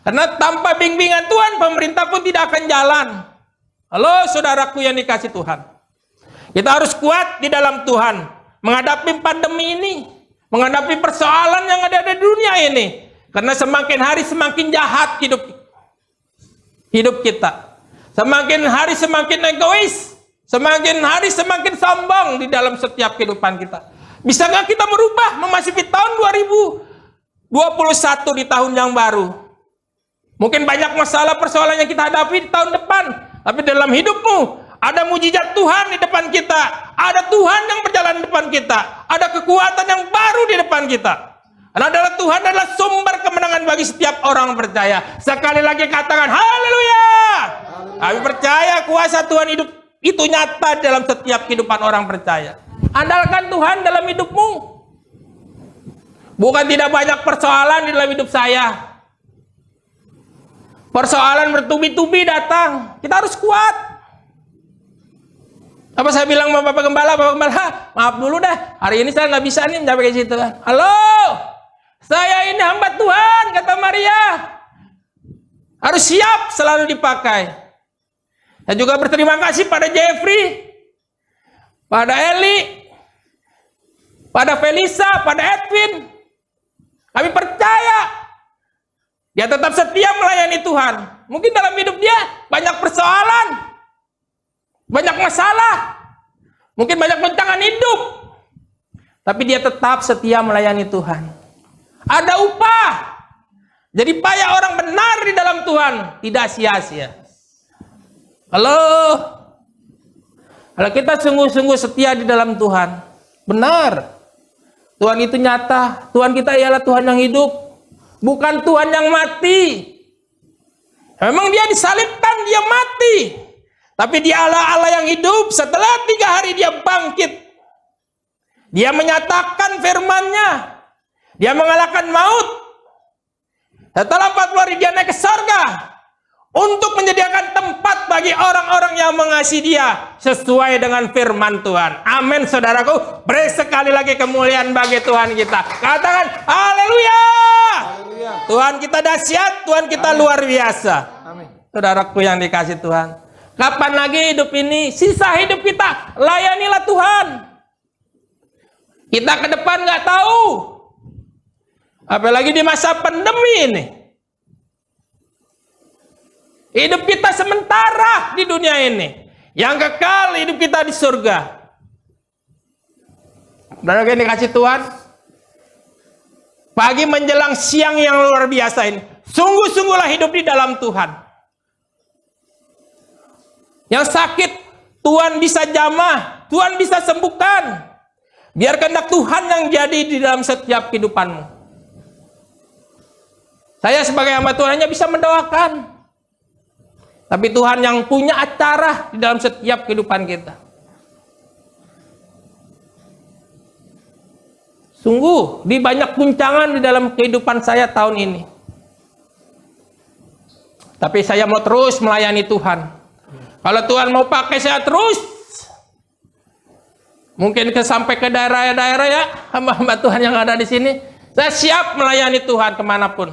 Karena tanpa bimbingan Tuhan, pemerintah pun tidak akan jalan. Halo saudaraku yang dikasih Tuhan. Kita harus kuat di dalam Tuhan, menghadapi pandemi ini, menghadapi persoalan yang ada di dunia ini. Karena semakin hari semakin jahat hidup kita. Semakin hari semakin egois. Semakin hari semakin sombong di dalam setiap kehidupan kita. Bisa nggak kita merubah memasuki tahun 2021 di tahun yang baru? Mungkin banyak masalah persoalan yang kita hadapi di tahun depan. Tapi dalam hidupmu ada mujizat Tuhan di depan kita. Ada Tuhan yang berjalan di depan kita. Ada kekuatan yang baru di depan kita. Karena adalah Tuhan adalah sumber kemenangan bagi setiap orang percaya. Sekali lagi katakan haleluya. Kami percaya kuasa Tuhan itu nyata dalam setiap kehidupan orang percaya. Andalkan Tuhan dalam hidupmu. Bukan tidak banyak persoalan di dalam hidup saya. Persoalan bertubi-tubi datang. Kita harus kuat. Apa saya bilang sama Bapak Gembala, maaf dulu dah. Hari ini saya nggak bisa nih sampai ke situ. Halo, saya ini hamba Tuhan, kata Maria. Harus siap selalu dipakai. Saya juga berterima kasih pada Jeffrey, pada Eli, pada Felisa, pada Edwin. Kami percaya dia tetap setia melayani Tuhan. Mungkin dalam hidup dia banyak persoalan, banyak masalah, mungkin banyak bentangan hidup, tapi dia tetap setia melayani Tuhan. Ada upah. Jadi payah orang benar di dalam Tuhan tidak sia-sia. Halo, Kalau kita sungguh-sungguh setia di dalam Tuhan, benar. Tuhan itu nyata. Tuhan kita ialah Tuhan yang hidup, bukan Tuhan yang mati. Memang dia disalibkan, dia mati. Tapi dia Allah yang hidup. Setelah 3 hari dia bangkit. Dia menyatakan firman-Nya. Dia mengalahkan maut. Setelah 40 hari dia naik ke surga. Untuk menyediakan tempat bagi orang-orang yang mengasihi dia. Sesuai dengan firman Tuhan. Amin saudaraku. Beri sekali lagi kemuliaan bagi Tuhan kita. Katakan haleluya. Tuhan kita dahsyat. Tuhan kita luar biasa. Amin. Saudaraku yang dikasih Tuhan. Kapan lagi hidup ini? Sisa hidup kita. Layanilah Tuhan. Kita ke depan nggak tahu. Apalagi di masa pandemi ini. Hidup kita sementara di dunia ini. Yang kekal hidup kita di surga. Saudara yang dikasih Tuhan. Pagi menjelang siang yang luar biasa ini. Sungguh-sungguhlah hidup di dalam Tuhan. Yang sakit, Tuhan bisa jamah. Tuhan bisa sembuhkan. Biar kehendak Tuhan yang jadi di dalam setiap kehidupanmu. Saya sebagai hamba Tuhan hanya bisa mendoakan. Tapi Tuhan yang punya acara di dalam setiap kehidupan kita. Sungguh, di banyak guncangan di dalam kehidupan saya tahun ini. Tapi saya mau terus melayani Tuhan. Kalau Tuhan mau pakai saya terus. Mungkin sampai ke daerah-daerah ya. Hamba-hamba Tuhan yang ada di sini. Saya siap melayani Tuhan kemanapun.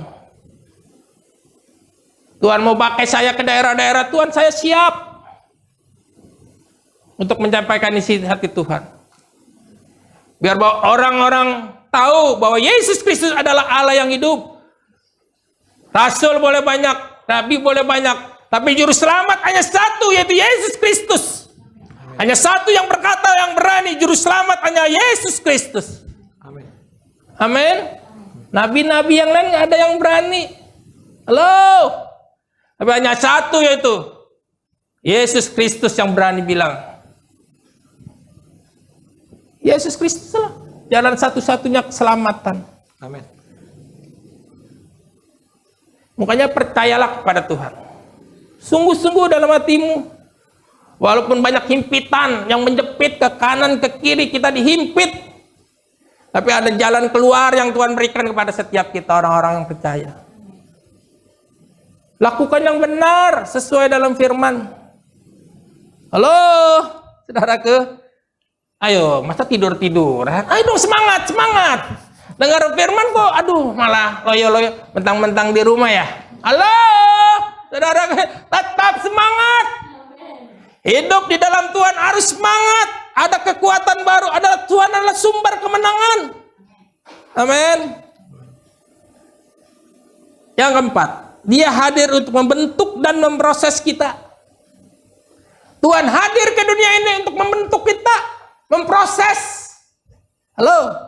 Tuhan mau pakai saya ke daerah-daerah, Tuhan saya siap untuk menyampaikan isi hati Tuhan. Biar orang-orang tahu bahwa Yesus Kristus adalah Allah yang hidup. Rasul boleh banyak, Nabi boleh banyak, tapi juru selamat hanya satu, yaitu Yesus Kristus. Hanya satu yang berkata yang berani, juru selamat hanya Yesus Kristus. Amin. Amin. Nabi-nabi yang lain nggak ada yang berani. Halo. Tapi hanya satu, yaitu Yesus Kristus yang berani bilang. Yesus Kristus lah jalan satu-satunya keselamatan. Amin. Makanya percayalah kepada Tuhan. Sungguh-sungguh dalam hatimu. Walaupun banyak himpitan yang menjepit ke kanan, ke kiri, kita dihimpit. Tapi ada jalan keluar yang Tuhan berikan kepada setiap kita orang-orang yang percaya. Lakukan yang benar sesuai dalam firman. Halo, saudaraku. Ayo, masa tidur-tiduran? Ayo dong semangat, semangat. Dengar firman kok, aduh malah loyo-loyo. Mentang-mentang di rumah ya. Halo, saudaraku. Tetap semangat. Hidup di dalam Tuhan harus semangat. Ada kekuatan baru. Ada Tuhan adalah sumber kemenangan. Amin. Yang keempat. Dia hadir untuk membentuk dan memproses kita. Tuhan hadir ke dunia ini untuk membentuk kita, memproses. Halo.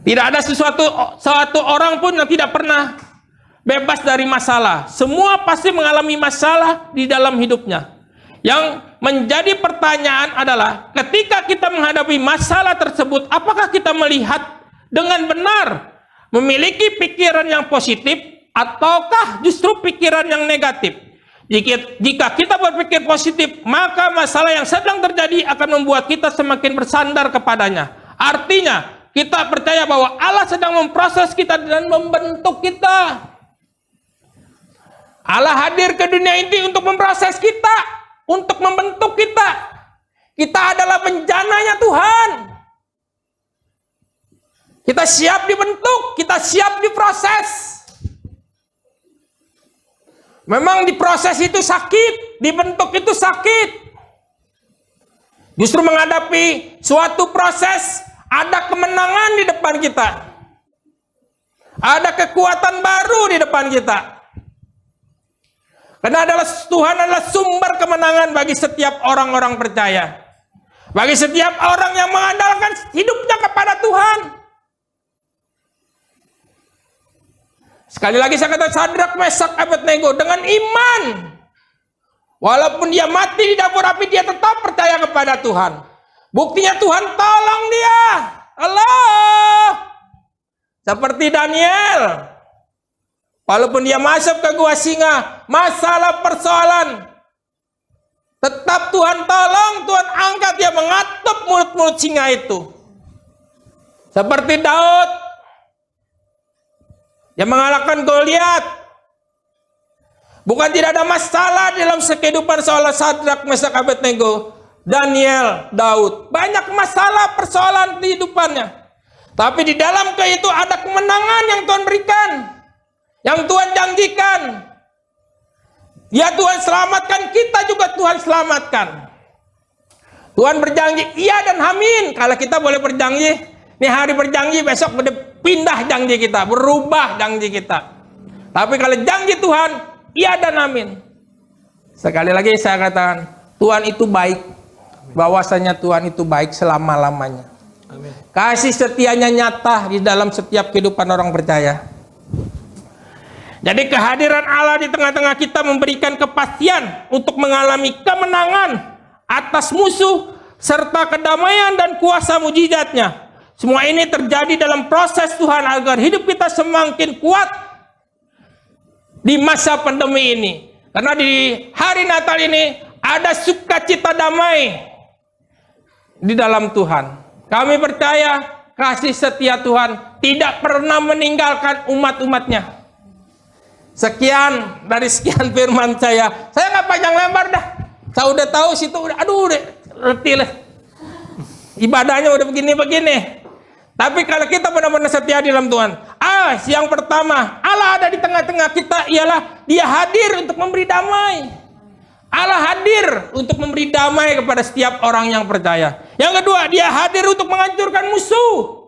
Tidak ada suatu orang pun yang tidak pernah bebas dari masalah. Semua pasti mengalami masalah di dalam hidupnya. Yang menjadi pertanyaan adalah ketika kita menghadapi masalah tersebut, apakah kita melihat dengan benar? Memiliki pikiran yang positif ataukah justru pikiran yang negatif? Jika kita berpikir positif, maka masalah yang sedang terjadi akan membuat kita semakin bersandar kepadanya. Artinya, kita percaya bahwa Allah sedang memproses kita dan membentuk kita. Allah hadir ke dunia ini untuk memproses kita, untuk membentuk kita. Kita adalah benjananya Tuhan. Kita siap dibentuk, kita siap diproses. Memang diproses itu sakit, dibentuk itu sakit. Justru menghadapi suatu proses, ada kemenangan di depan kita. Ada kekuatan baru di depan kita. Karena Tuhan adalah sumber kemenangan bagi setiap orang-orang percaya. Bagi setiap orang yang mengandalkan hidupnya kepada Tuhan. Sekali lagi saya kata Sadrak, Mesak, Abednego dengan iman. Walaupun dia mati di dapur api, dia tetap percaya kepada Tuhan. Buktinya Tuhan tolong dia. Allah. Seperti Daniel. Walaupun dia masuk ke gua singa, masalah persoalan, tetap Tuhan tolong, Tuhan angkat, dia mengatup mulut-mulut singa itu. Seperti Daud, yang mengalahkan Goliat. Bukan tidak ada masalah dalam kehidupan seorang Sadrak, Mesak, Abednego, Daniel, Daud. Banyak masalah persoalan di hidupannya. Tapi di dalam itu ada kemenangan yang Tuhan berikan, yang Tuhan janjikan. Ya Tuhan selamatkan, kita juga Tuhan selamatkan. Tuhan berjanji iya dan amin. Kalau kita boleh berjanji, ini hari berjanji, besok pindah janji kita, berubah janji kita. Tapi kalau janji Tuhan, iya dan amin. Sekali lagi saya katakan, Tuhan itu baik. Bahwasanya Tuhan itu baik selama-lamanya. Amin. Kasih setianya nyata di dalam setiap kehidupan orang percaya. Jadi kehadiran Allah di tengah-tengah kita memberikan kepastian untuk mengalami kemenangan atas musuh serta kedamaian dan kuasa mujizatnya. Semua ini terjadi dalam proses Tuhan agar hidup kita semakin kuat di masa pandemi ini. Karena di hari Natal ini ada sukacita damai di dalam Tuhan. Kami percaya kasih setia Tuhan tidak pernah meninggalkan umat-umatnya. Sekian dari sekian firman saya nggak panjang lebar dah. Saya udah tahu situ udah, aduh udah letih lah. Ibadahnya udah begini-begini. Tapi kalau kita benar-benar setia di dalam Tuhan, yang pertama, Allah ada di tengah-tengah kita ialah Dia hadir untuk memberi damai. Allah hadir untuk memberi damai kepada setiap orang yang percaya. Yang kedua, Dia hadir untuk menghancurkan musuh.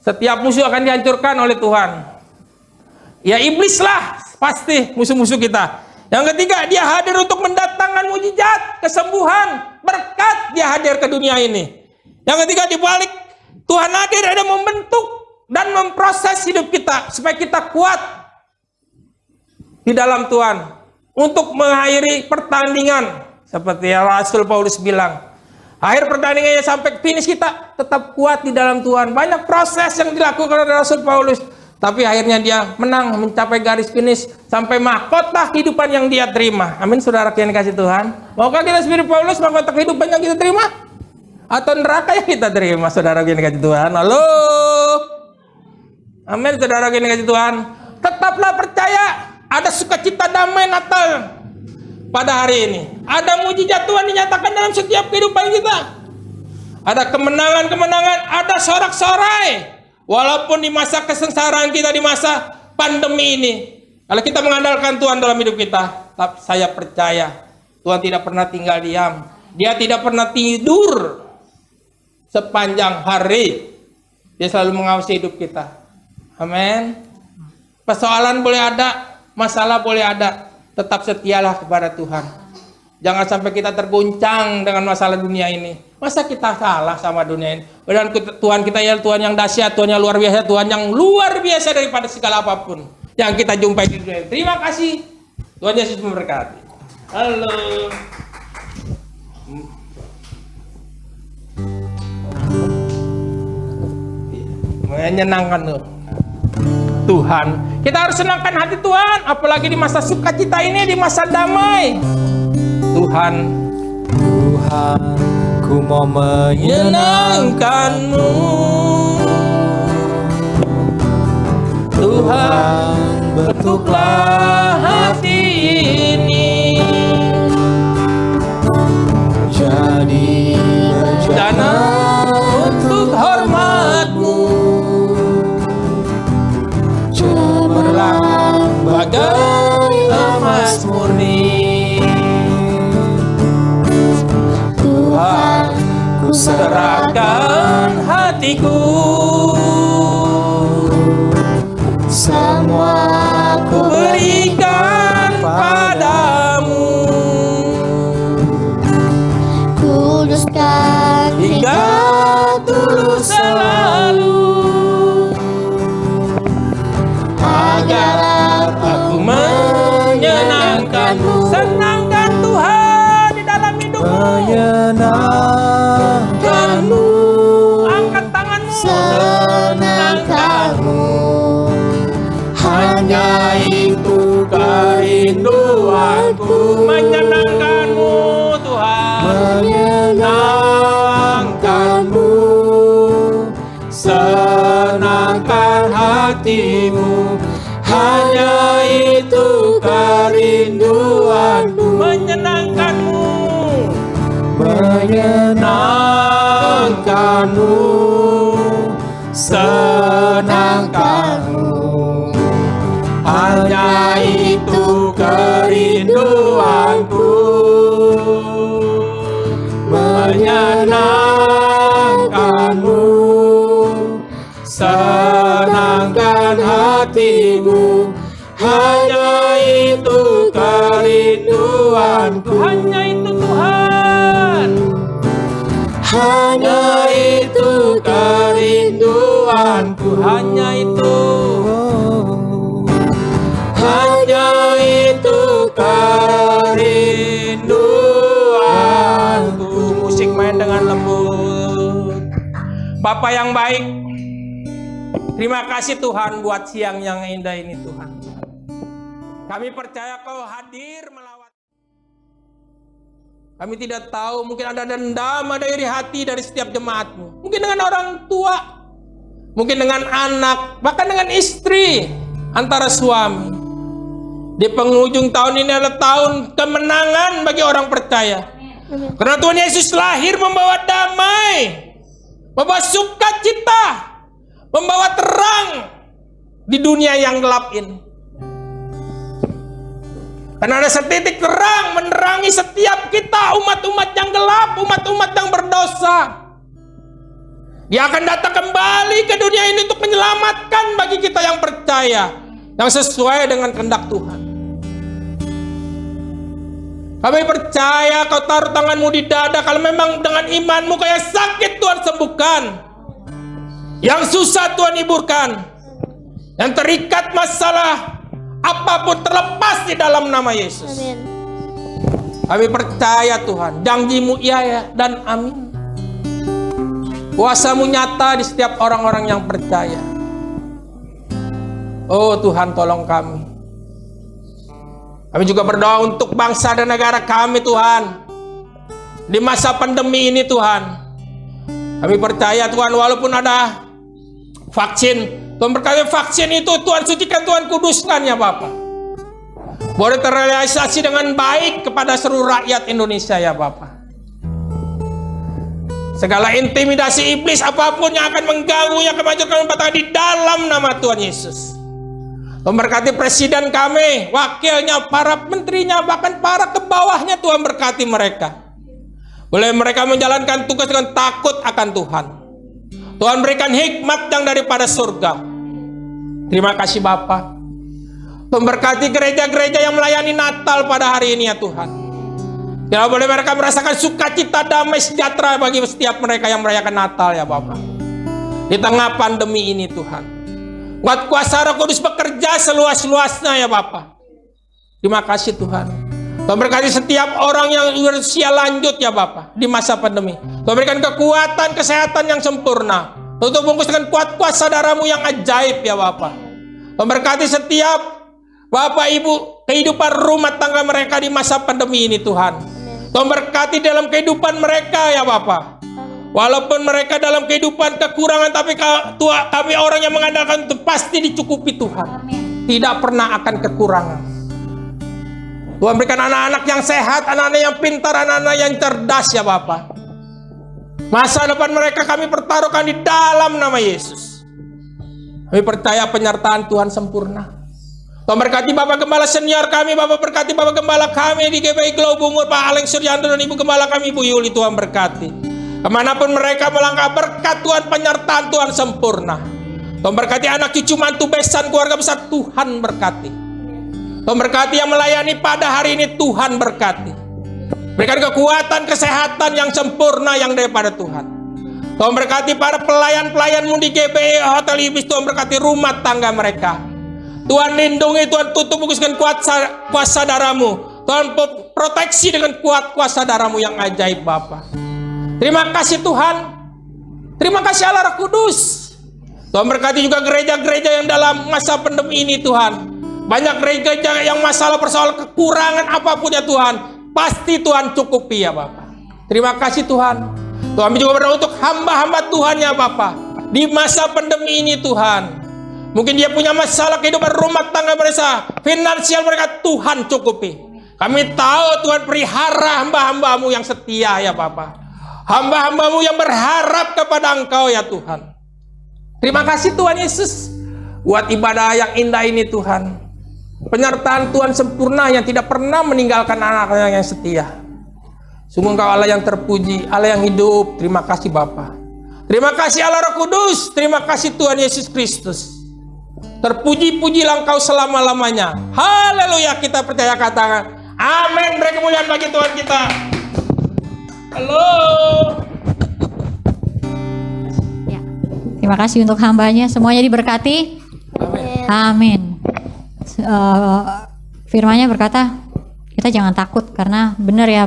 Setiap musuh akan dihancurkan oleh Tuhan. Ya iblis lah pasti musuh-musuh kita. Yang ketiga, Dia hadir untuk mendatangkan mujizat, kesembuhan, berkat. Dia hadir ke dunia ini. Yang ketiga, di balik Tuhan hadir ada membentuk dan memproses hidup kita supaya kita kuat di dalam Tuhan untuk mengakhiri pertandingan. Seperti yang Rasul Paulus bilang, akhir pertandingannya sampai finish kita tetap kuat di dalam Tuhan. Banyak proses yang dilakukan oleh Rasul Paulus, tapi akhirnya dia menang, mencapai garis finish sampai mahkota kehidupan yang dia terima. Amin, saudara yang dikasih Tuhan. Maukah kita seperti Paulus, mahkota kehidupan yang kita terima? Atau neraka yang kita terima, saudara yang dikasih Tuhan? Halo? Amin, saudara yang dikasih Tuhan. Tetaplah percaya, ada sukacita damai Natal pada hari ini. Ada mujizat Tuhan dinyatakan dalam setiap kehidupan kita. Ada kemenangan-kemenangan, ada sorak-sorai. Walaupun di masa kesengsaraan kita, di masa pandemi ini, kalau kita mengandalkan Tuhan dalam hidup kita, saya percaya Tuhan tidak pernah tinggal diam. Dia tidak pernah tidur sepanjang hari. Dia selalu mengawasi hidup kita. Amin. Persoalan boleh ada, masalah boleh ada, tetap setialah kepada Tuhan. Jangan sampai kita terguncang dengan masalah dunia ini. Masa kita salah sama dunia ini? Dan Tuhan kita ya Tuhan yang dahsyat, Tuhan yang luar biasa, Tuhan yang luar biasa daripada segala apapun yang kita jumpai di dunia ini. Terima kasih. Tuhan Yesus memberkati. Halo. Menyenangkan Tuhan. Kita harus senangkan hati Tuhan, apalagi di masa sukacita ini, di masa damai. Tuhan, ku mau menyenangkan-Mu. Tuhan, bentuklah hati ini jadi bejana untuk hormat-Mu. Cemerlang bagai emas murni. Tuhan, ku serahkan hatiku, semua ku berikan padamu. Kuduskan hingga tulus selalu, agar aku menyenangkan-Mu. menyenangkanmu, senangkanmu. Hanya itu kerinduanku, menyenangkanmu, senangkan hatimu. Hanya itu kerinduanku. Hanya itu Tuhan. Hanya itu kerinduanku. Hanya itu. Hanya itu kerinduanku. Musik main dengan lembut. Bapa yang baik, terima kasih Tuhan buat siang yang indah ini Tuhan. Kami percaya Kau hadir melawat. Kami tidak tahu, mungkin ada dendam, ada iri hati dari setiap jemaat-Mu. Mungkin dengan orang tua, mungkin dengan anak, bahkan dengan istri, antara suami. Di penghujung tahun ini adalah tahun kemenangan bagi orang percaya. Karena Tuhan Yesus lahir membawa damai, membawa sukacita, membawa terang di dunia yang gelap ini. Karena ada setitik terang menerangi setiap kita, umat-umat yang gelap, umat-umat yang berdosa. Dia akan datang kembali ke dunia ini untuk menyelamatkan bagi kita yang percaya, yang sesuai dengan kehendak Tuhan. Kami percaya Kau taruh tangan-Mu di dada. Kalau memang dengan iman-Mu Kau yang sakit Tuhan sembuhkan, yang susah Tuhan hiburkan, yang terikat masalah apapun terlepas di dalam nama Yesus. Amin. Kami percaya Tuhan, janji-Mu iya dan amin. Kuasa-Mu nyata di setiap orang-orang yang percaya. Oh Tuhan, tolong kami. Kami juga berdoa untuk bangsa dan negara kami Tuhan. Di masa pandemi ini Tuhan, kami percaya Tuhan, walaupun ada vaksin, Tuhan berkata vaksin itu Tuhan sucikan, Tuhan kuduskan ya Bapa. Boleh terrealisasi dengan baik kepada seluruh rakyat Indonesia ya Bapa. Segala intimidasi iblis apapun yang akan mengganggu, yang akan menghancurkan batangan di dalam nama Tuhan Yesus. Tuhan berkati presiden kami, wakilnya, para menterinya, bahkan para kebawahnya, Tuhan berkati mereka. Boleh mereka menjalankan tugas dengan takut akan Tuhan. Tuhan berikan hikmat yang daripada surga. Terima kasih Bapa. Tuhan berkati gereja-gereja yang melayani Natal pada hari ini ya Tuhan. Biarlah boleh mereka merasakan sukacita, damai, sejahtera bagi setiap mereka yang merayakan Natal ya Bapa. Di tengah pandemi ini Tuhan, buat kuasa Roh Kudus bekerja seluas-luasnya ya Bapa. Terima kasih Tuhan. Tuhan berkati setiap orang yang berusia lanjut ya Bapa di masa pandemi. Tuhan berikan kekuatan, kesehatan yang sempurna. Tuhan bungkus dengan kuat kuasa darah-Mu yang ajaib ya Bapa. Tuhan berkati setiap Bapak Ibu kehidupan rumah tangga mereka di masa pandemi ini Tuhan. Tuhan berkati dalam kehidupan mereka ya Bapa. Walaupun mereka dalam kehidupan kekurangan, tapi kami orang yang mengandalkan itu pasti dicukupi Tuhan. Tidak pernah akan kekurangan. Tuhan berikan anak-anak yang sehat, anak-anak yang pintar, anak-anak yang cerdas ya Bapa. Masa depan mereka kami pertaruhkan di dalam nama Yesus. Kami percaya penyertaan Tuhan sempurna. Tuhan berkati Bapak Gembala senior kami, Bapak berkati Bapak Gembala kami di GPI Glow Bungur, Pak Aleng Suryanto dan Ibu Gembala kami, Ibu Yuli, Tuhan berkati. Kemanapun mereka melangkah, berkat Tuhan, penyertaan Tuhan sempurna. Tuhan berkati anak cucu mantu besan keluarga besar, Tuhan berkati. Tuhan berkati yang melayani pada hari ini, Tuhan berkati. Berikan kekuatan, kesehatan yang sempurna yang daripada Tuhan. Tuhan berkati para pelayan-pelayan-Mu di GPI Hotel Ibis, Tuhan berkati rumah tangga mereka. Tuhan lindungi, Tuhan tutup bungkuskan kuasa darah-Mu. Tuhan proteksi dengan kuat kuasa darah-Mu yang ajaib Bapa. Terima kasih Tuhan. Terima kasih Allah Roh Kudus. Tuhan berkati juga gereja-gereja yang dalam masa pandemi ini Tuhan. Banyak gereja yang masalah persoalan kekurangan apapun ya Tuhan, pasti Tuhan cukupi ya Bapak. Terima kasih Tuhan. Tuhan juga berdoa untuk hamba-hamba Tuhan ya Bapak. Di masa pandemi ini Tuhan, mungkin dia punya masalah kehidupan rumah tangga mereka, finansial mereka, Tuhan cukupi. Kami tahu Tuhan pelihara hamba-hambamu yang setia ya Bapa. Hamba-hambamu yang berharap kepada Engkau ya Tuhan. Terima kasih Tuhan Yesus buat ibadah yang indah ini Tuhan. Penyertaan Tuhan sempurna yang tidak pernah meninggalkan anak-anak yang setia. Sungguh Engkau Allah yang terpuji, Allah yang hidup. Terima kasih Bapa. Terima kasih Allah Roh Kudus. Terima kasih Tuhan Yesus Kristus. Terpuji-pujilah Engkau selama-lamanya. Haleluya, kita percaya katakan. Amin. Beri kemuliaan bagi Tuhan kita. Halo. Ya. Terima kasih untuk hambanya. Semuanya diberkati. Amin. Firman-Nya berkata, kita jangan takut karena benar ya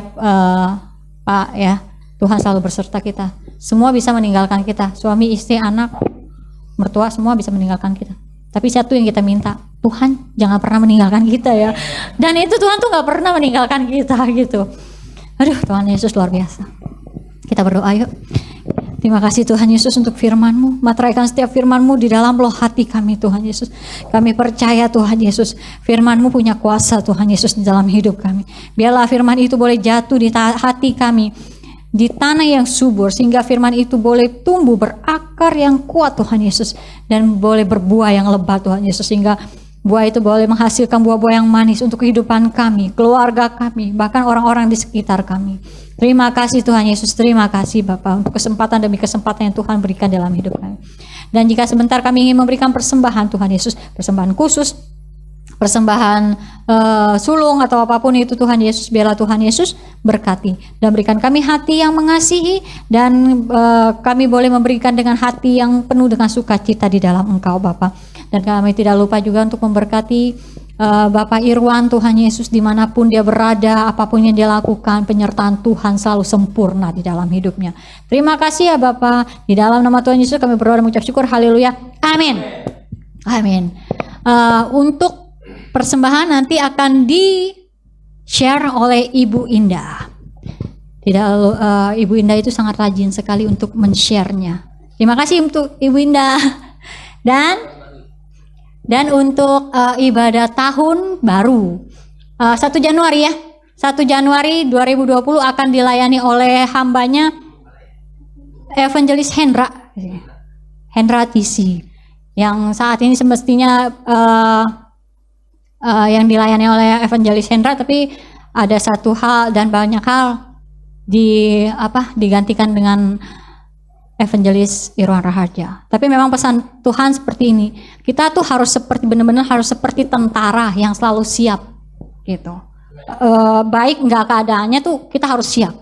Pak ya. Tuhan selalu berserta kita. Semua bisa meninggalkan kita. Suami, istri, anak, mertua semua bisa meninggalkan kita. Tapi satu yang kita minta, Tuhan jangan pernah meninggalkan kita ya. Dan itu Tuhan tuh gak pernah meninggalkan kita gitu. Aduh, Tuhan Yesus luar biasa. Kita berdoa yuk. Terima kasih Tuhan Yesus untuk firman-Mu. Materaikan setiap firman-Mu di dalam loh hati kami Tuhan Yesus. Kami percaya Tuhan Yesus, firman-Mu punya kuasa Tuhan Yesus di dalam hidup kami. Biarlah firman itu boleh jatuh di hati kami, di tanah yang subur, sehingga firman itu boleh tumbuh berakar yang kuat Tuhan Yesus, dan boleh berbuah yang lebat Tuhan Yesus, sehingga buah itu boleh menghasilkan buah-buah yang manis untuk kehidupan kami, keluarga kami, bahkan orang-orang di sekitar kami. Terima kasih Tuhan Yesus, terima kasih Bapa untuk kesempatan demi kesempatan yang Tuhan berikan dalam hidup kami. Dan jika sebentar kami ingin memberikan persembahan Tuhan Yesus, persembahan khusus, persembahan sulung atau apapun itu Tuhan Yesus, biarlah Tuhan Yesus berkati dan berikan kami hati yang mengasihi, dan kami boleh memberikan dengan hati yang penuh dengan sukacita di dalam Engkau Bapa. Dan kami tidak lupa juga untuk memberkati Bapak Irwan Tuhan Yesus, dimanapun dia berada, apapun yang dia lakukan, penyertaan Tuhan selalu sempurna di dalam hidupnya. Terima kasih ya Bapak, di dalam nama Tuhan Yesus kami berdoa dan mengucap syukur. Haleluya, amin. Amin. Untuk persembahan nanti akan di-share oleh Ibu Indah. Ibu Indah itu sangat rajin sekali untuk men-share-nya. Terima kasih untuk Ibu Indah. Dan untuk ibadah tahun baru 1 Januari ya. 1 Januari 2020 akan dilayani oleh hambanya Evangelis Hendra TC. Yang saat ini semestinya yang dilayani oleh Evangelis Hendra, tapi ada satu hal dan banyak hal digantikan dengan Evangelis Irwan Raharja. Tapi memang pesan Tuhan seperti ini, kita tuh harus benar-benar harus seperti tentara yang selalu siap gitu. Baik enggak keadaannya tuh kita harus siap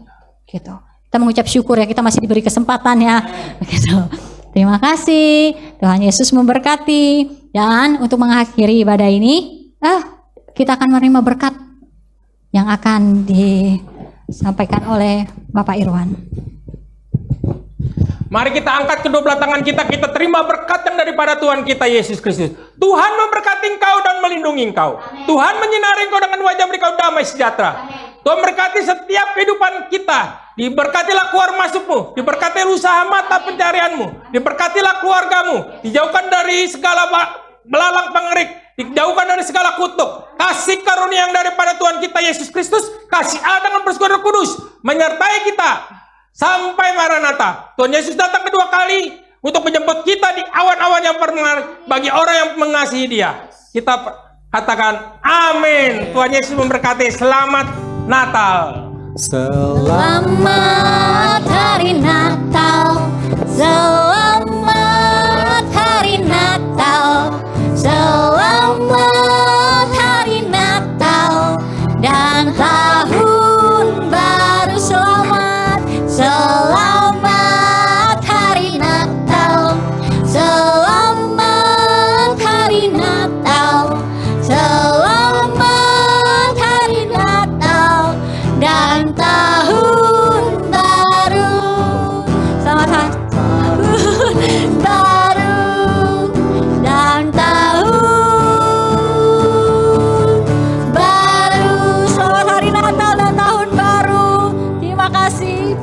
gitu. Kita mengucap syukur ya, kita masih diberi kesempatan ya gitu. Terima kasih, Tuhan Yesus memberkati. Dan untuk mengakhiri ibadah ini, kita akan menerima berkat yang akan disampaikan oleh Bapak Irwan. Mari kita angkat kedua belah tangan kita terima berkat yang daripada Tuhan kita Yesus Kristus. Tuhan memberkati engkau dan melindungi engkau. Amen. Tuhan menyinari engkau dengan wajah berikau damai sejahtera. Amen. Tuhan berkati setiap kehidupan kita. Diberkatilah keluar masukmu, diberkatilah usaha mata pencarianmu, diberkatilah keluargamu, dijauhkan dari segala belalang pengerik, dijauhkan dari segala kutuk. Kasih karunia yang daripada Tuhan kita Yesus Kristus, kasih Allah dengan persekutuan Roh Kudus menyertai kita sampai Maranatha. Tuhan Yesus datang kedua kali untuk menjemput kita di awan-awan yang permainan bagi orang yang mengasihi Dia. Kita katakan amin. Tuhan Yesus memberkati. Selamat Natal. Selamat hari Natal. Selamat hari Natal. Selamat hari Natal dan tahun baru. Selamat hari Natal. Selamat hari Natal. Selamat hari Natal dan tahun baru. Selamat tahun baru dan tahun baru. Selamat hari Natal dan tahun baru. Terima kasih.